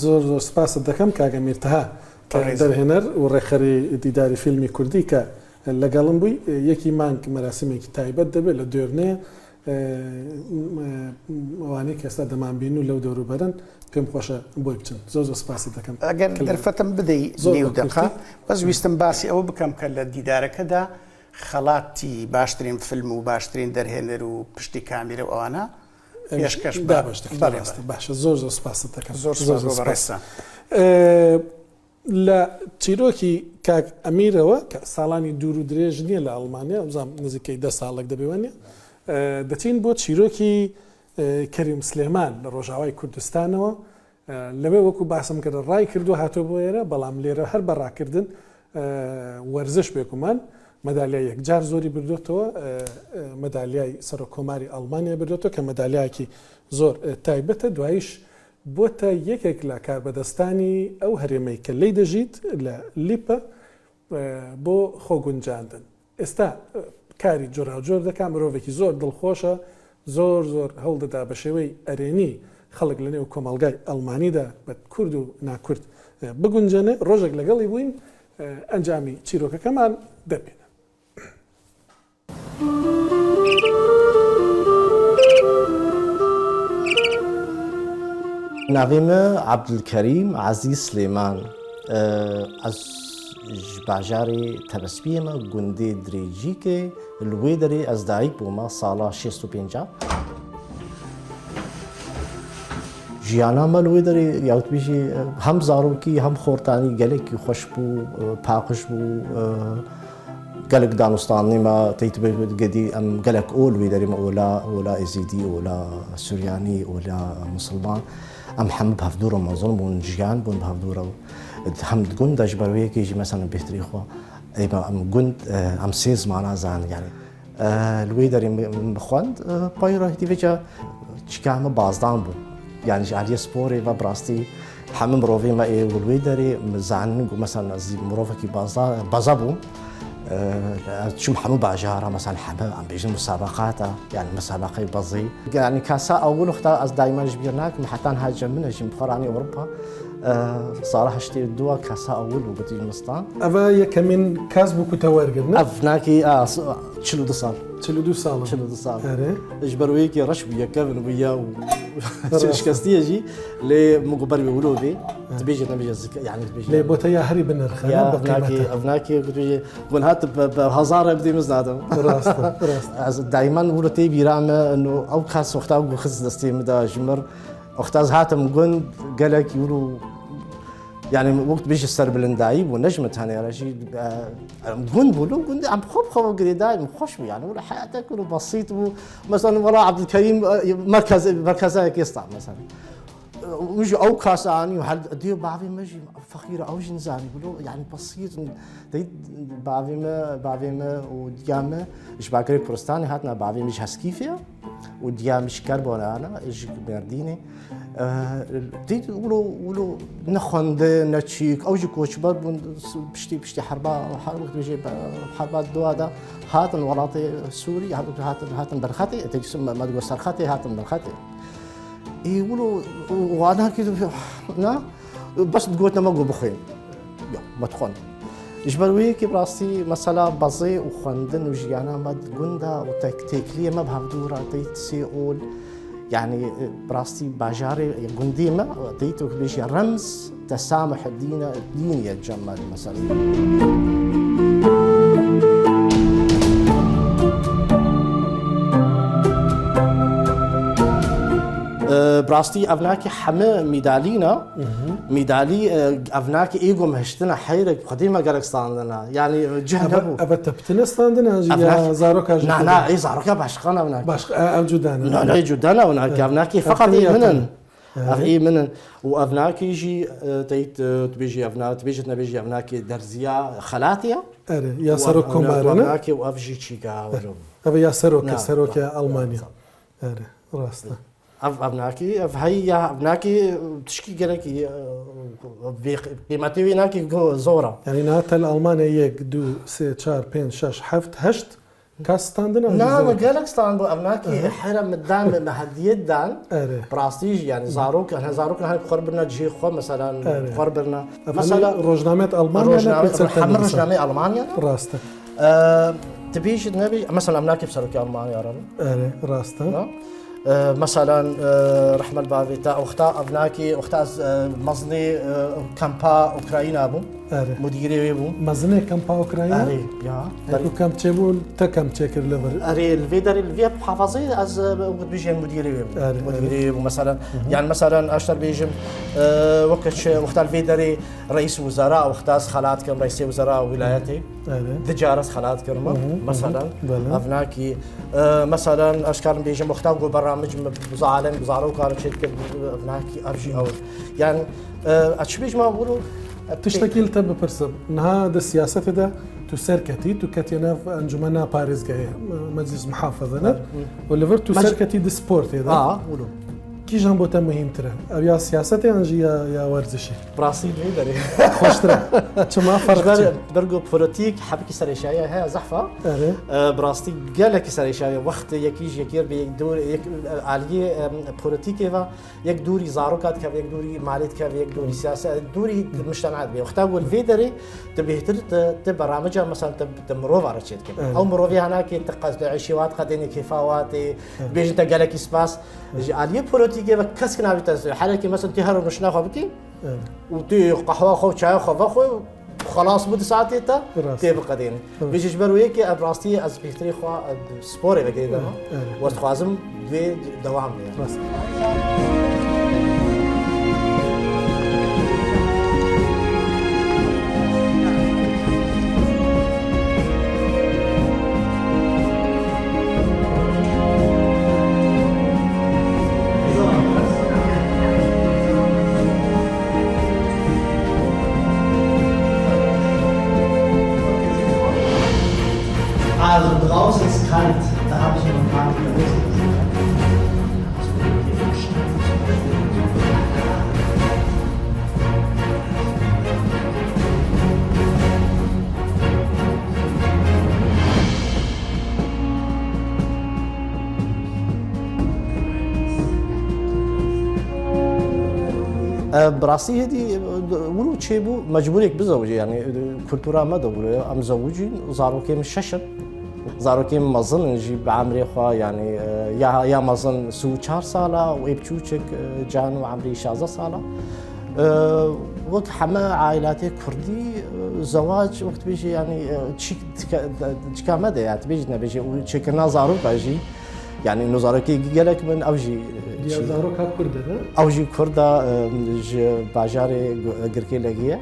[SPEAKER 1] زۆر زۆر سپاست دەکەم کاگە میرتەها دەرهێنەر و ڕێخەری دیداری فیلمی کوردی کە لەگەڵم بووی یەکی مانگ مەراسمێکی تایبەت دەبێت لە دوێرنەیە ئەوانەی کەستا دەمانبین و لەو دەوروبەرن پێم خۆشە بۆی بچن زۆر زۆر سپاست دەکەم
[SPEAKER 5] ئەگەر دەرفەتم بدەی نێو دەقا بەس ویستم باسی ئەوە بکەم کە لە دیدارەکەدا خەڵاتی باشترین فیلم و باشترین دەرهێنەر و پشتی کامیرە و ئەوانە پێشکەش
[SPEAKER 1] باشە زۆر زۆر سپاست دەکەم
[SPEAKER 5] زۆر بەڕێستە
[SPEAKER 1] لە چیرۆکی کاک ئەمیرەوە کە ساڵانی دوور و درێژ نییە لە ئەڵمانیا ئەمزام نزیکەی 10 ساڵێک دەبێوانە دەچین بۆ چیرۆکی کەریم سلێمان لە ڕۆژاوای کوردستانەوە لەوێ وەکو باسم کردە ڕای کردو هاتۆ بۆ ئێرە بەڵام لێرە هەر بەڕاکردن وەرزش بێکومان مەدالیای یەکجار زۆری بردوێتەوە مەدالیای سەر کۆماری ئەڵمانیا بردوێتەوە کە مەدالیایەکی زۆر تایبەتە دوایش بۆتە یەکێک لە کاربەدەستانی ئەو هەرێمەی کە لی دەژیت لە لیپە بۆ خۆگونجاندن ئێستا کاری جۆراوجۆر دەکات مرۆڤێکی زۆر دڵخۆشە زۆر زۆر هەڵدەدا بە شێوەی ئەرێنی خەڵک لە نێو کۆمەڵگای ئەڵمانیدا بە کورد و ناکورد بگونجێنێ ڕۆژێک لەگەڵی بووین ئەنجامی چیرۆکەکەمان دەبێت
[SPEAKER 6] ناوێمە عەبدولکەریم عەزیز سلێمان ئەس باژارێ تەبەسپیەمە گوندێ درێژیکێ لێ دەرێ ئەس دایک بوومە ساڵا 65 ژیانە مەلوێ دەری یاوتبیژی هەم زاڕووکی هەم خۆرتانی گەلێکی خۆش بوو پاقش بوو گەلک دانوستانیمە تیت گەدی ئەم گەلک ئۆلوی دەریم ئۆلا ئێزیدی ئۆلا سوریانی ئۆلا مسلمان ئەم هەموو هەفتوورە مەزڵ بوون ژیان بوون هەفتوورە و هەم گوند دەش بەروەیەکیژی مەسەن بهتری خۆ ئەیمە ئەم گوند ئەم سێ زمانە زان یعنی لوێ دەریم بخواند پایڕاهتیڤێکە چکامە بازدان بوو یعنی عالیە سپۆری و بڕاستی هەموو مرۆڤێمە لوێ دەرێ زانن و مەسەن مرۆڤێکی بەزە بوو چوم هەموو باژارە مەسەن هەمە ئەم بێژن مسابقاتە یعنی مسابقەی بەزی یعنی کاسا ئەوڵ وەختا ئەس دایمەش بیر ناکەم حتان هاجە منەژیم بخۆرانی ئەوروپا ساڵە هەشتێ دووە کاسا ئەوڵ و بەتیژ مستان
[SPEAKER 1] ئەوە یەکەمین کاس بوو کوتە وەرگرتن
[SPEAKER 6] ئەفناکی 42 ساڵ
[SPEAKER 1] 42 ساڵ
[SPEAKER 6] 42 ساڵ ش بەروەیەکی ڕەش بوو یەکەون بووە و شکستیەژی لێ مگوبەر وڵۆ بێ تبێژێت نەبێژە یعنی
[SPEAKER 1] لێ بۆتە یا هەری بنرخە
[SPEAKER 6] ئەفناکی بۆن هات بە هەزارە بدەی مزنادەم دایمان وڵە تێ بیرامە ئەو کاس وەختا بوو خز دەستی مدا ژمر وەختاز هاتم گوند گەلێکی ور و يعني وقت بيجي السرب الندايب ونجمة هاني رشيد قند بولو قند عم خب قريداي مخش يعني ولا حياتك ولا بسيط مثلا والله عبد الكريم مركزه يسطع مثلا ويجي او كاساني وحد ديو بعضي مجي فقيره او جنزاني بقولوا يعني بسيط بعضي ما وديامه ايش باكري بروستاني هاتنا بعضي مش هسكيفيا وديام مش كربون انا ايش برديني ديت ولو نخند نتشيك او جي كوتش بون بشتي حربا بيجي حربات دو هذا هاتن ولاطي سوري هاتن برختي تجسم ما تقول سرختي هاتن برختي يقولوا وانا كده نا بس تقولنا ما بخين ما تخون يجبروي كي براسي مسألة بزي وخندن وجيانا ما تقولنا وتكتيكلية ما بهدورة تيتسيقول يعني براستي باجاري قنديمة ديتو بيجي رمز تسامح الدين يتجمل مثلا براستي افناكي حما ميدالي افناكي ايجو مهشتنا حيرك قديمه قرقستاندنا يعني جهنبو
[SPEAKER 1] ابت بتنستاندنا يا زاروكا
[SPEAKER 6] لا اي زاروكا باشقنا هناك
[SPEAKER 1] باش جدانا
[SPEAKER 6] لا جدانا هناك افناكي فقط منن اي منن وافناكي يجي تيت تبيجي افناك تبيجتنا بيجي افناكي درزيا خلاتيا
[SPEAKER 1] يا ساروكو مارنا
[SPEAKER 6] افناكي وافجي تشيكا
[SPEAKER 1] ابا يا ساروكا المانيا راستا
[SPEAKER 6] ابناكي هي ابناكي تشكي قالك قيمتي ويناكي زوره
[SPEAKER 1] يعني نات الالمانيا يك دو سي 4 5 6 7 8 كاس ستاندنا
[SPEAKER 6] نعم قالك ستاند ابناكي حرم الدان محدية دان براستيج يعني زاروك احنا زاروك هاي قربنا تجي خو مثلا قربنا
[SPEAKER 1] مثلا روجنامه المانيا
[SPEAKER 6] روجنامه المانيا
[SPEAKER 1] راستا
[SPEAKER 6] تبيش النبي مثلا ابناكي بسروك المانيا
[SPEAKER 1] راستا
[SPEAKER 6] مثلا رحمة البابي تا أختها أبناكي أختها مزني كامبا أوكراينا أبو مديري أبو
[SPEAKER 1] مزني كامبا أوكراينا
[SPEAKER 6] أري يا
[SPEAKER 1] أري كم تبون تكم تشكر ليفر
[SPEAKER 6] أري الفيدر بحافظي از بيجي مديري أبو مديري أبو مثلا يعني مثلا أشتر بيجي وقت أختها الفيدري رئيس وزراء أختها خالات كم رئيس وزراء ولايتي تجارة خالات كرمه مثلا أبناكي مثلا أشكال بيجي مختار برامج بزعلم بزعلو كارك شركة أبناكي أرجي أو يعني أشبيج ما بقولوا
[SPEAKER 1] تشتكي لتا ببرسب نها ده السياسة ده تسركتي تكتينا في أنجمنا باريس جاية مجلس محافظة وليفر تسركتي دي سبورت هذا
[SPEAKER 6] قولوا
[SPEAKER 1] كي جنبو تا مهم ترى أبيا سياسة أنجي يا ورزشي
[SPEAKER 6] براسيل هيدري
[SPEAKER 1] خوش ترى شما فرق
[SPEAKER 6] برجو بوليتيك حبكي سريشاية هي زحفة براستي قالك سريشاية وقت يكيج يكير بيدور يك عليه بوليتيك إذا يك دوري زاروكات كيف يك دوري ماليت كيف يك دوري سياسة دوري المجتمعات بيه وقتها والفيدري تبيه تبرامجها مثلا تمروف على شيء كذا أو مروفي هناك تقصد عشيوات قديني كيفاوات بيجي تقالك سباس عليه بوليتيك كيف كسكنا بتنزل حالك مثلا تهرب مش ناخذ بكي وتي قهوة خو شاي خو خلاص بود ساعتي تا تبقى دين بيجي جبرويك ابراستي از بيتري خو سبوري بقى واستخازم دوام Also draußen ist kalt, da habe ich noch gar nicht vergessen. براسي هدي ولو تشيبو مجبورك بزوجي يعني كولتورا ما دولة ام زوجين زاروكي من الششن زاروكي مظن نجي بعمري خوا يعني يا مظن سو 4 ساله وابتشوشك جانو عمري 16 ساله وقت حما عائلاتي كردي زواج وقت بيجي يعني تشكا مدى يعني بيجي وشكلنا زاروك اجي يعني انه زاروكي قالك من اوجي
[SPEAKER 1] زاروكا كردة
[SPEAKER 6] اوجي كردا باجاري قركي لقيه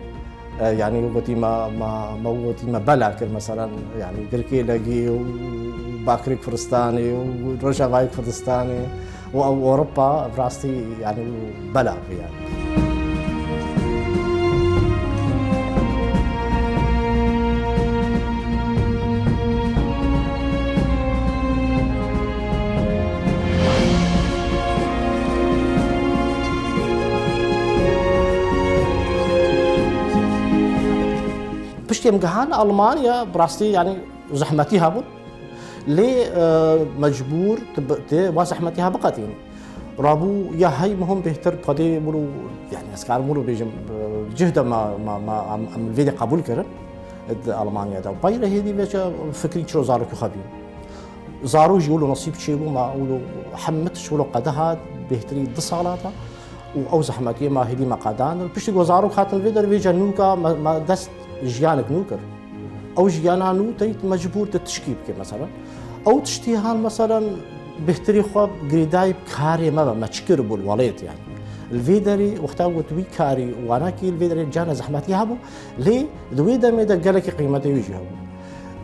[SPEAKER 6] يعني وقتي ما وقتي ما بلاكر مثلا يعني قركي لقي وباكري كردستاني وروجافاي كردستاني واوروبا براستي يعني بلاك يعني بشتي مقهان ألمانيا براستي يعني زحمتها بون ليه مجبور وزحمتها بقتين رابو يا هاي مهم بهتر قدي مرو يعني اسكار مرو بيجم جهد ما الفيديو قبول كرن ألمانيا ده بايره هدي بيجا فكري شو زارو خبين زارو يقولوا نصيب شيبو ما يقولوا حمتش ولو قدها بهتري دصالاتها او زحمتي ما هدي ما قادان بشتي وزارو خاطر الفيديو بيجا نوكا ما دست جيانك نوكر او جيانا نو تيت مجبور تتشكيب مثلا او تشتيهان مثلا بهتري خو جريداي كاري ما تشكر بالوليت يعني الفيدري وقتها وتوي كاري وانا كي الفيدري جانا زحمتي هابو ليه دويدا ميدا قالك قيمته يجي هابو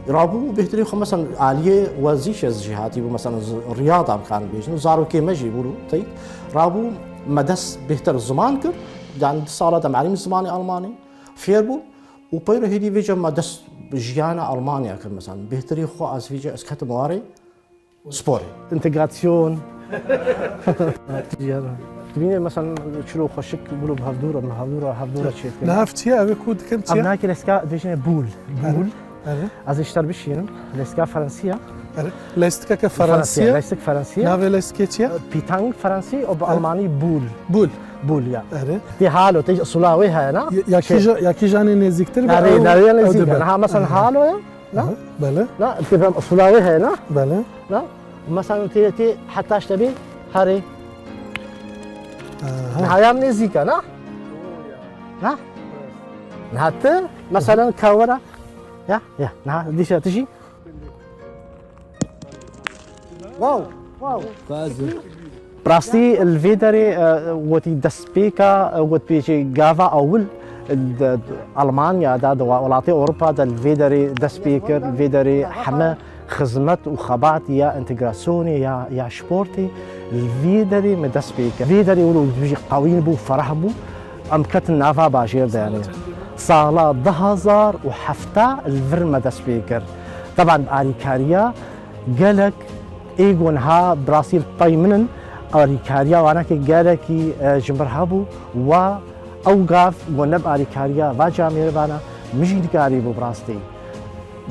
[SPEAKER 6] رابو بهتري خو مثلا عاليه وزيش الجهاتي مثلا الرياضه كان بيجنو زارو كي ماجي يقولوا تيت رابو مدس بهتر الزمان كر يعني صارت معلم زماني الماني فيربو وبيرو هيدي فيجا ما دس جيانا ألمانيا كم مثلا بهتري خو از فيجا اسكت مواري سبوري انتجراسيون تبيني مثلا شلو خشك يقولوا بهفدورة شيء
[SPEAKER 1] نافتي أبي كود كنت
[SPEAKER 6] أم ناكي لسكا ديجنا بول از اشتر بشينم لسكا فرنسية
[SPEAKER 1] ليستك كفرنسية
[SPEAKER 6] ليستك فرنسية
[SPEAKER 1] نافي ليستكيتيا
[SPEAKER 6] بيتانج فرنسي أو بالألماني بول يا دي حالو تيجي صلاوي هنا
[SPEAKER 1] يا كي جاني نزيكتر
[SPEAKER 6] لا نزيك أنا مثلا حالو يا لا
[SPEAKER 1] بله
[SPEAKER 6] لا تفهم صلاوي هنا
[SPEAKER 1] بله
[SPEAKER 6] لا مثلا تي حتى اشتبي هاري نهاية نزيك لا حتى مثلا كورة يا نه ديش تجي واو براستي الفيدري وتي دسبيكا وتي جافا اول المانيا دا ولاتي اوروبا دا الفيدري دسبيكر الفيدري حما خدمت وخبات يا انتجراسيوني يا شبورتي الفيدري من دسبيكر الفيدري ولو بيجي قوي بو فرح بو ام كت نافا باشير يعني صالة دهزار وحفتا الفرما دسبيكر طبعا باريكاريا قالك ايجون ها براسيل طيمنن اريكاريا وانا كي قالكي جمرهابو و اوقاف ونب اريكاريا واجا ميربانا مجي دكاري بو براستي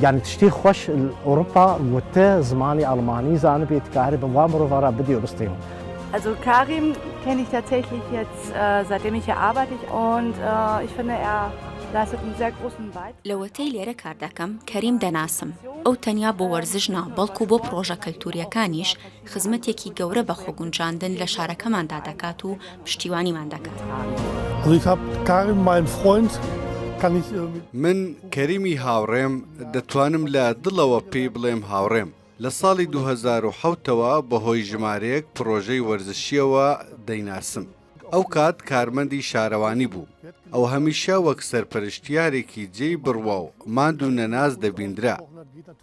[SPEAKER 6] يعني تشتي خوش اوروبا وت زماني الماني زان بيتكاري بوامرو ورا بديو بستين.
[SPEAKER 7] Also Karim kenne ich tatsächlich jetzt seitdem ich hier arbeite und ich finde er leistet einen sehr großen Beitrag.
[SPEAKER 8] لەوەتەی لێرە کار دەکەم کەریم دەناسم ئەو تەنیا بۆ وەرزش نا بەڵکو بۆ پرۆژە کەلتوریەکانیش خزمەتێکی گەورە بە خۆگونجاندن لە شارەکەماندا دەکات و پشتیوانیمان دەکات.
[SPEAKER 9] من کەریمی هاوڕێم دەتوانم لە دڵەوە پێی بڵێم هاوڕێم لە ساڵی 2007ەوە بەهۆی ژمارەیەک پرۆژەی وەرزشیەوە دەیناسم. ئەو کات کارمەندی شارەوانی بوو. ئەو هەمیشە وەک سەرپەرشتیارێکی جێی بڕوا و ماند و نەناز دەبیندرا.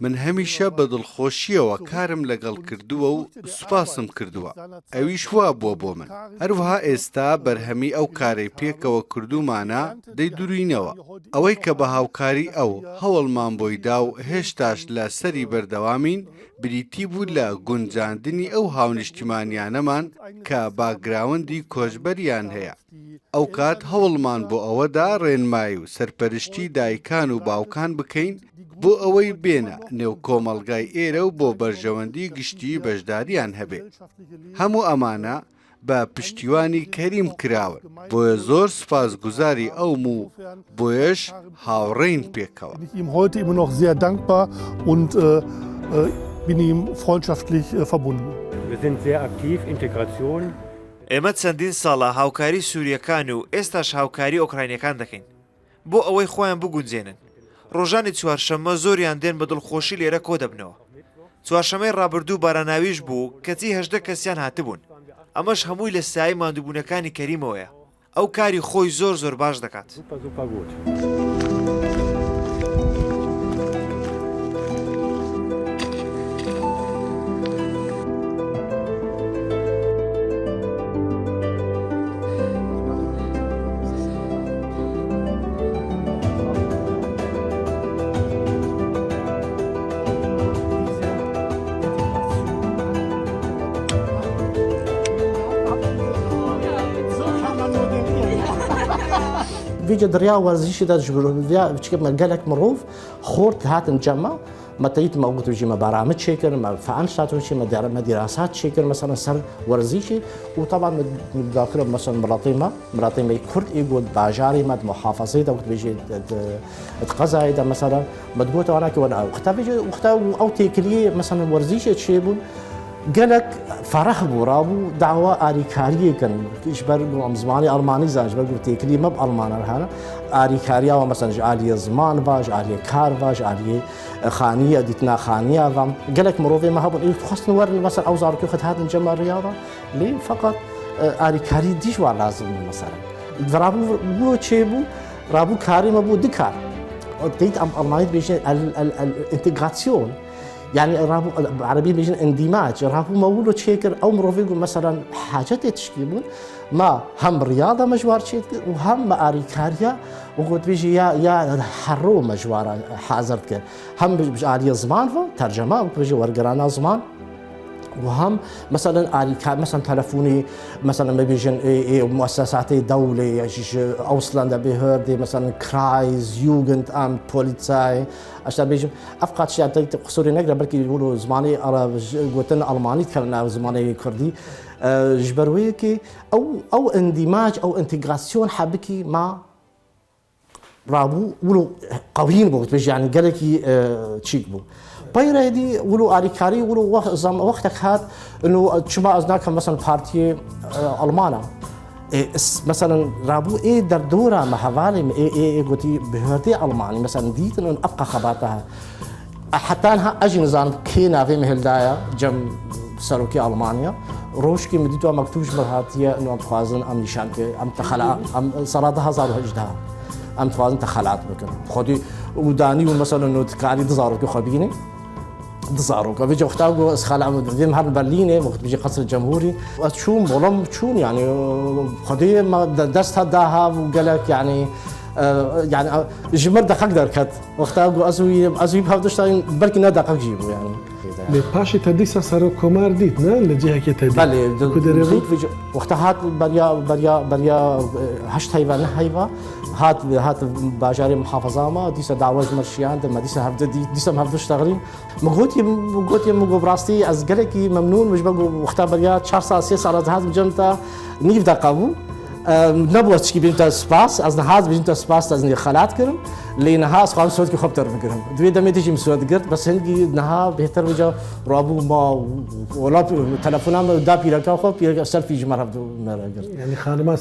[SPEAKER 9] من هەمیشە بە دڵخۆشیەوە کارم لەگەڵ کردووە و سوپاسم کردووە ئەویش وا بووە بۆ من هەروەها ئێستا بەرهەمی ئەو کارەی پێکەوە کردومانە دەیدروینەوە ئەوەی کە بە هاوکاری ئەو هەوڵمان بۆی دا و هێشتاش لە سەری بەردەوامین بریتی بوو لە گونجاندنی ئەو هاونیشتیمانیانەمان کە باگراوندی کۆچبەریان هەیە ئەو کات هەوڵمان بۆ ئەوەدا ڕێنمایی و سەرپەرشتی دایکان و باوکان بکەین بۆ ئەوەی بێنە نێو کۆمەڵگای ئێرە و بۆ بەرژەوەندی گشتی بەشداریان هەبێ هەموو ئەمانە بە پشتیوانی کەریم کراون بۆیە زۆر سپاسگوزاری ئەوم و بۆیەش هاوڕێین پێکەوە
[SPEAKER 10] bin ihm freundschaftlich verbunden.
[SPEAKER 11] Wir sind sehr aktiv, Integration.
[SPEAKER 12] ئێمە چەندین ساڵە هاوکاری سووریەکان و ئێستاش هاوکاری ئۆکراینیەکان دەکەین بۆ ئەوەی خۆیان بگونجێنن. ڕۆژانی چوارشەممە زۆریان دێن بە دڵخۆشی لێرە کۆ دەبنەوە. چوارشەمەی ڕابردوو باراناویش بوو کەچی 18 کەسیان هاتبوون. ئەمەش هەمووی لە سایه ماندووبوونەکانی کەریمەوەیە. ئەو کاری خۆی زۆر باش دەکات.
[SPEAKER 6] فيجا دريا ورزيشي دا جبروديا بشكل ما قالك مروف خورت هات نجمع ما تيت ما قلت بيجي ما برامج شكر ما فانشات شيء ما دراسات شكر مثلا سر ورزيشي وطبعا مذاكره مثلا مراتيمه كرد يقول باجاري مد محافظه دا بيجي تقزاي دا مثلا ما تقول انا كوانا وقتها بيجي وقتها او تيكليه مثلا ورزيشي شيبون قالك فرح برابو دعوة آريكارية كان إجبار زماني ألماني زانج بقول تيكلي ما بألمان هنا آريكاريا ومثلا جالية زمان باج جالية كار باج جالية خانية ديتنا خانية فام قالك مروفي ما هبون إيه خص نور مثلا أوزار كيف خد هذا الجمع الرياضة ليه فقط آريكاري ديش ولا لازم مثلا رابو بو تشيبو رابو كاري ما بو دكار تيت ألماني بيجي الانتجراسيون يعني رابو عربي بيجن اندماج رابو مولو تشيكر او مروفيقو مثلا حاجات تشكيبون ما هم رياضه مجوار تشيكر وهم ماريكاريا وقلت بيجي يا حرو مجوار حاضرت هم بجاليه زمان ترجمه وبيجي ورقرانا زمان وهم مثلا آريكا مثلا تلفوني مثلا ما بيجن مؤسسات دولة أوسلندا بهردي مثلا كرايز يوجند أم بوليتساي عشان بيجن أفقد شيء قصوري نقدر بلكي يقولوا زماني قلتن ألماني كلنا زماني كردي جبرويكي أو اندماج أو انتجراسيون حبكي مع رابو ولو قويين بوقت بيجي يعني قالكي تشيكبو بايرة دي ولو آريكاري ولو وقتك هاد إنه شما أزناك مثلا بارتي ألمانة مثلا رابو در دورة محوالي قلتي بهردي ألماني مثلا ديت إنه أبقى خباتها حتى أنها أجي نظام كينا في مهلدايا جم سروكي ألمانيا روشكي مديتوا مكتوب مرهاتية إنه أمتخوازن أم نشانك أم تخلع أم صرادها زارو هجدها أم تخوازن تخلعات بكن خدي وداني ومثلا إنه تكالي دزاروكي خبيني دزاروكا بيجي وقتها خلع في مهر برلين وقت بيجي قصر الجمهوري وشون بولم شون يعني خدي ما دستها داها وقالك يعني يعني جمر دقق دركت وقتها أزوي بهودشتاين بلكي ندقق جيبه يعني
[SPEAKER 2] لپاشی تدیسا سر کمر دید نه لجهه که تدید
[SPEAKER 6] بله وقتها هات بریا هشت هیوا نه هیوا هات باجاری محافظه ما دیسا دعوت مرشیان دم دیسا هفدش تغریم مگوتی براستي از گلکی ممنون مش بقول وقتها بریا 4 ساعت 3 ساعت هات جمتا نيف دقابو نبغى تشكي بنت سباس از نهاز بنت سباس از خلات كرم لي نهاز خالص صوت خبتر بكرم دوي دمي تيجي مسود قرت بس هنجي نها بهتر وجا رابو ما ولا تلفونا ما دا بيركا خو بيركا سيلفي جمر هبدو
[SPEAKER 2] يعني خانما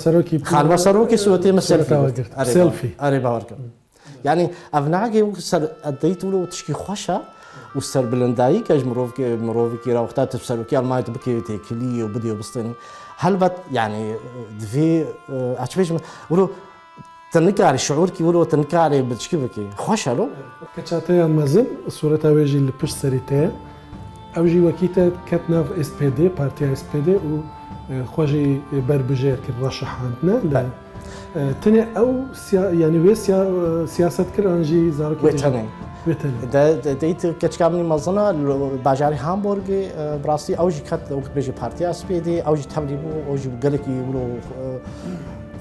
[SPEAKER 6] سروكي سوتي مسلفي
[SPEAKER 2] سيلفي
[SPEAKER 6] اري باورك يعني افناغي سر اديت له تشكي خوشا وسر بلنداي كاج مروفي كي را وقتها تسروكي الماي تبكي تكلي وبدي وبسطني هل بت يعني في اتشبيش ولو تنكاري شعور كي ولو تنكاري بتشكيبكي خوش هلو
[SPEAKER 2] کەچاتەیان مەزن سوورەتاوێژی لە پشت سەریتەیە ئەوژی وەکیتە کەت ناو SPD پارتیا SPD و خۆشی بربژێر کرد ڕەشەحاندنە لە تنێ ئەو ینی وێ سیاست کردانجی زارۆکی
[SPEAKER 6] دەیت کەچکامنی مەزنە باژاری هامبۆرگی بڕاستی ئەوژی کات وەکت بێژی پارتیا SPD ئەوژی تەمری بوو ئەوژی گەلێکی ولو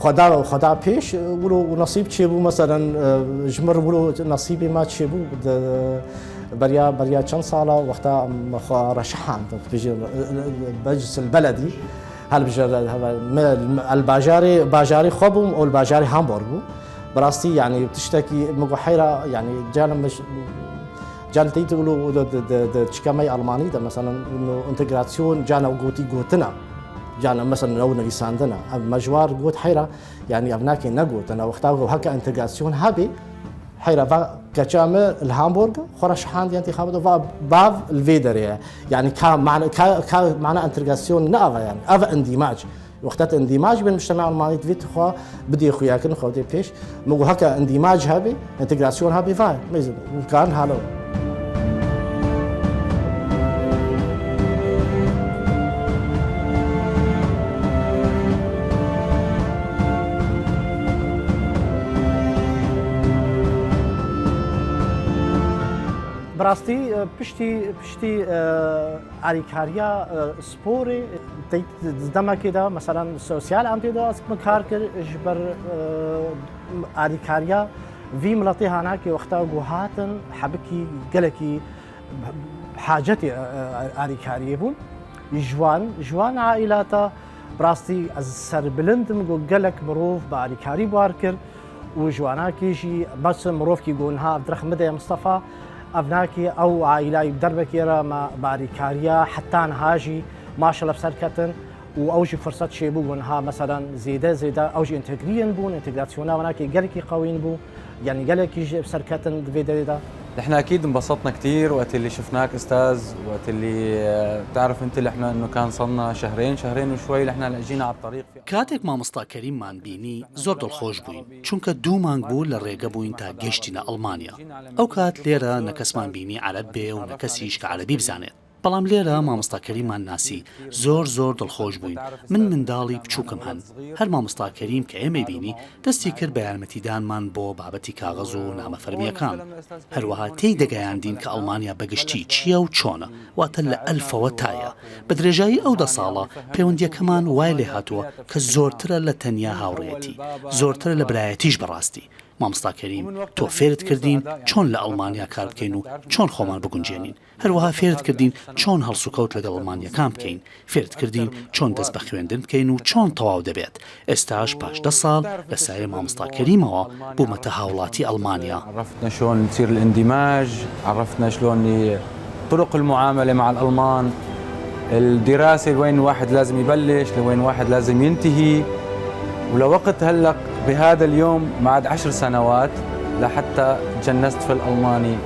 [SPEAKER 6] خدا پێش ولو نصیب چێ بوو مەسەرەن ژمر ولو نصیبی ما چێ بوو بریا چەند ساڵە وەختا ڕەشەحاند بەجس البلدی هەڵبژێر باژاری خۆ بووم ئەو باژاری هامبۆرگ بوو بڕاستی یعنی تشتێکی مگو حیرە یعنی جانتیت ولو چکەمەی ئەڵمانی دا مەسەرەن ئینتگراسیۆن جانە گوتی گوتنە جانا مثلا لو نویساندنا مجوار قوت حيرة يعني أبناكي نقوت أنا واختار هكا انتجراسيون هابي حيرة كجامع الهامبورغ خرج حاند يعني خابط باب الفيدر يعني كمعنى انتجراسيون نافا يعني أفا اندماج وقتها اندماج بين المجتمع الألماني فيت خوا بدي أخويا كن خوتي بيش مو هكا اندماج هابي انتجراسيون هابي فاي ميزن وكان هالو
[SPEAKER 13] براستي پشتی علیکاریا سپوری دما كده مثلا سوسيال ام تيدا اسك مكار كر جبر علیکاریا في ملطي هناك وقتا جوهاتن حبكي قلكي حاجتي علیکاریه بون جوان عائلاتا براستي از سر بلند مگو قلك مروف بعلیکاری باركر وجوانا كيجي بس مروف كي يقولها بدرخ مدى مصطفى أبناكي أو عائلة بدربكيرا ما بعلیکاریا حتى هاجي ما شاء الله بسركتن وأوجي فرصة شيء بونها مثلا زيادة أوجي انتجريين بون انتجراسيونا وناكي جالكي قوين بو يعني جالكي بسركتن فيدا
[SPEAKER 14] احنا اكيد انبسطنا كثير وقت اللي شفناك استاذ وقت اللي بتعرف انت اللي احنا انه كان صلنا شهرين وشوي اللي احنا اجينا على الطريق
[SPEAKER 15] كاتێک مامۆستا کەریممان بینی زۆر دڵخۆش بووین چونکە 2 مانگ بوو لە ڕێگە بووین تا گەشتینە ئەڵمانیا ئەو کات لێرە نەکەسمان بینی عەرەب بێ و نەکەسیش کە عەرەبی بزانێت بەڵام لێرە مامۆستا کەریممان ناسی زۆر دڵخۆش بووین من منداڵی بچووکم هەن هەر مامۆستا کەریم کە ئێمە بینی دەستی کرد بە یارمەتیدانمان بۆ بابەتی کاغەز و نامەفەرمیەکان هەروەها تێی دەگەیاندین کە ئەڵمانیا بەگشتی چییە و چۆنە واتە لە ئەلفەوە تایە بە درێژایی ئەو 10 ساڵە پەیوەندیەکەمان وای لێ هاتووە کە زۆرترە لە تەنیا هاوڕێتی زۆرترە لە برایەتیش بەڕاستی مامۆستا کەریم تۆ فێرت کردین چۆن لە ئەڵمانیا کار بکەین و چۆن خۆمان بگونجێنین هەروەها فێرت کردین چۆن هەڵسوکەوت لەگەڵ ئەڵمانیەکان بکەین فێرت کردین چۆن دەست بە خوێندن بکەین و چۆن تەواو دەبێت ئێستاش پاش 10 ساڵ لە سایە مامۆستا کەریمەوە بوومەتە هاوڵاتی ئەڵمانیا
[SPEAKER 14] عرفنا شلون يصير الاندماج عرفنا شلون طرق المعاملة مع الألمان الدراسة لوين واحد لازم يبلش لوين واحد لازم ينتهي ولوقت هلق بهذا اليوم بعد 10 سنوات لحتى تجنست في الألماني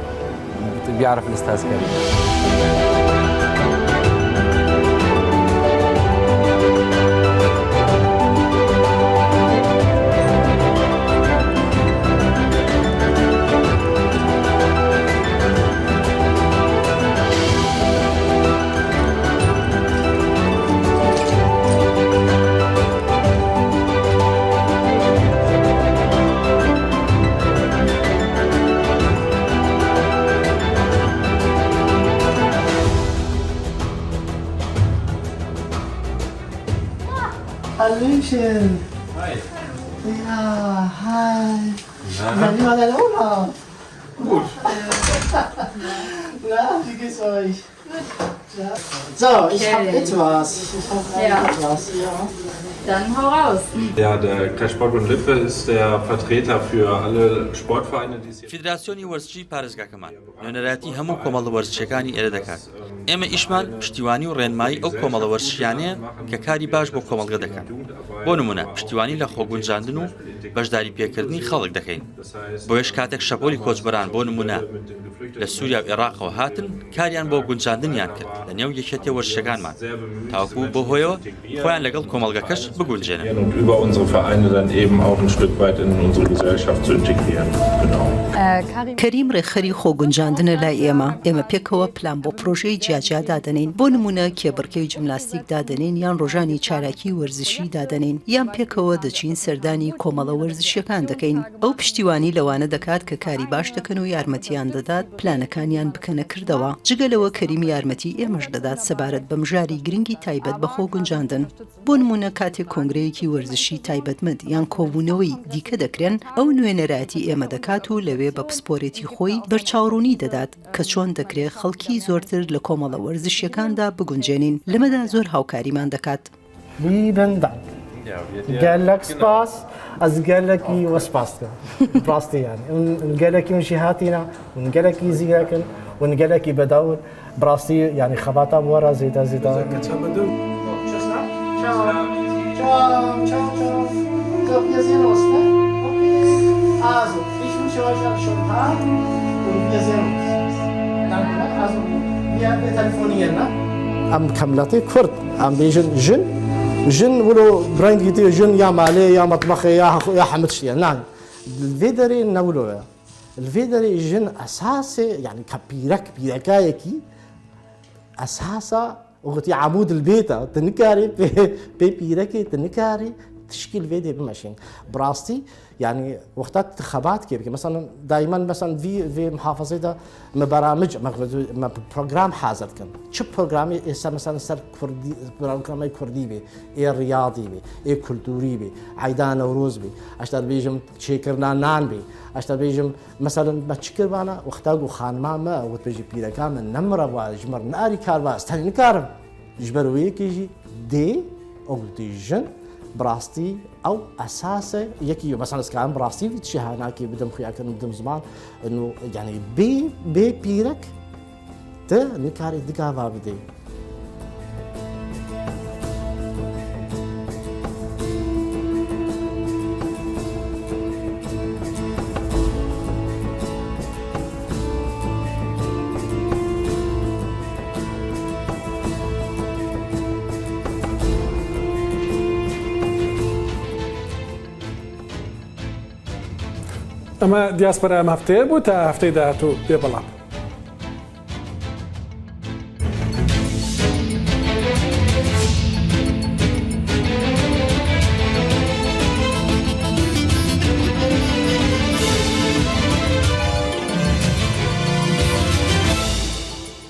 [SPEAKER 14] بيعرف الأستاذ كريم
[SPEAKER 6] Hallöchen.
[SPEAKER 16] Hi.
[SPEAKER 6] Ja, hi. Na, wie war dein Urlaub?
[SPEAKER 16] Gut.
[SPEAKER 6] Na, wie geht's euch? Gut. Ja. So, ich habe etwas. Etwas. Ja.
[SPEAKER 17] Dann hau raus.
[SPEAKER 16] Ja, der Kreissportbund Lippe ist der Vertreter für alle Sportvereine, die es hier
[SPEAKER 18] فیدراسیۆنی وەرزشی پارێزگاکەمان نوێنەراتی هەموو کۆمەڵە وەرزشەکانی ئێرە دەکات ئێمە ئیشمان پشتیوانی و ڕێنمایی ئەو کۆمەڵە وەرزشیانەیە کە کاری باش بۆ کۆمەڵگە دەکەن بۆ نمونە پشتیوانی لە خۆگونجاندن و بەشداری پێکردنی خەڵک دەکەین بۆیش کاتێک شەپۆلی کۆچبەران بۆ نمونە لە سووریا و عێراقەوە هاتن کاریان بۆ گونجاندنیان کرد لە نێو یەکێتی وەرزشەکانمان تاوەکو بۆ هۆیەوە خۆیان لەگەڵ کۆمەڵگەکەش بگونجێنن.
[SPEAKER 16] Und über unsere Vereine dann eben auch ein Stück weit in unsere Gesellschaft zu integrieren. Genau.
[SPEAKER 19] کەریم ڕێخەری خۆگونجاندنە لای ئێمە پێکەوە پلان بۆ پرۆژەی جیاجیا دادەنین بۆ نمونە کێبڕکەی جیمناستیک دادەنین یان ڕۆژانی چالاکی وەرزشی دادەنین یان پێکەوە دەچین سەردانی کۆمەڵە وەرزشیەکان دەکەین ئەو پشتیوانی لەوانە دەکات کە کاری باش دەکەن و یارمەتیان دەدات پلانەکانیان بکەنە کردەوە جگەلەوە کەریم یارمەتی ئێمەش دەدات سەبارەت بە مژاری گرنگی تایبەت بە خۆگونجاندن بۆ نمونە کاتێک کۆنگرەیەکی وەرزشی تایبەتمەند یان کۆبوونەوەی دیکە دەکرێن ئەو نوێنەراتی ئێمە دەکات و لەوێ بە پسپۆرێتی خۆی بەرچاوڕوونی دەدات کە چۆن دەکرێت خەڵکی زۆرتر لە کۆمەڵە وەرزشیەکاندا بگونجێنین لەمەدا زۆر هاوکاریمان دەکات.
[SPEAKER 13] گەلێک سپاس ئەس گەلێکی وەسپاسکە ڕاستی یانی گەلێکی منشی هاتیینە گەلێکی زیگەکن گەلێکی بەداور بڕاستی ینی خەباتە وەرە زیدا زیدا
[SPEAKER 6] ئەم کەملەتی کورد ئەم بێژن ژن ولو برنگی تی ژن یا مالی یا مطبخ یا حمد شتیە نان لێ دەرێ نەولۆە لێ دەرێ ژن ئەساسێ یعنی کە پیرەکایەکی ئەساسە وقتی عمود البێتە تنکاری پێ پیرەکێ تنکاری تشكيل فيديو بماشين براستي يعني وقتات انتخابات كيف مثلا دائما مثلا في محافظه ده برامج بروجرام حاضر كان شو بروجرام مثلا سر كردي بروجرام كردي بي اي رياضي بي اي كلتوري بي عيدان نوروز بي اشتر بيجم شيكرنا نان بي اشتر بيجم مثلا بتشكر بانا وقتاغو خانما ما وتبيجي بيرا كامل نمره واجمر ناري كاربا استني كارم جبروي كيجي دي او ديجن براستي او اساسه يكي مثلا كان براستي في شي هناك بدم خياك بدم زمان انه يعني بي بيرك ت نكاري دكافا بدي
[SPEAKER 1] ئەمە دیاسپۆرا ئەم هەفتەیە بوو تا هەفتەی داهاتوو بێ بەڵام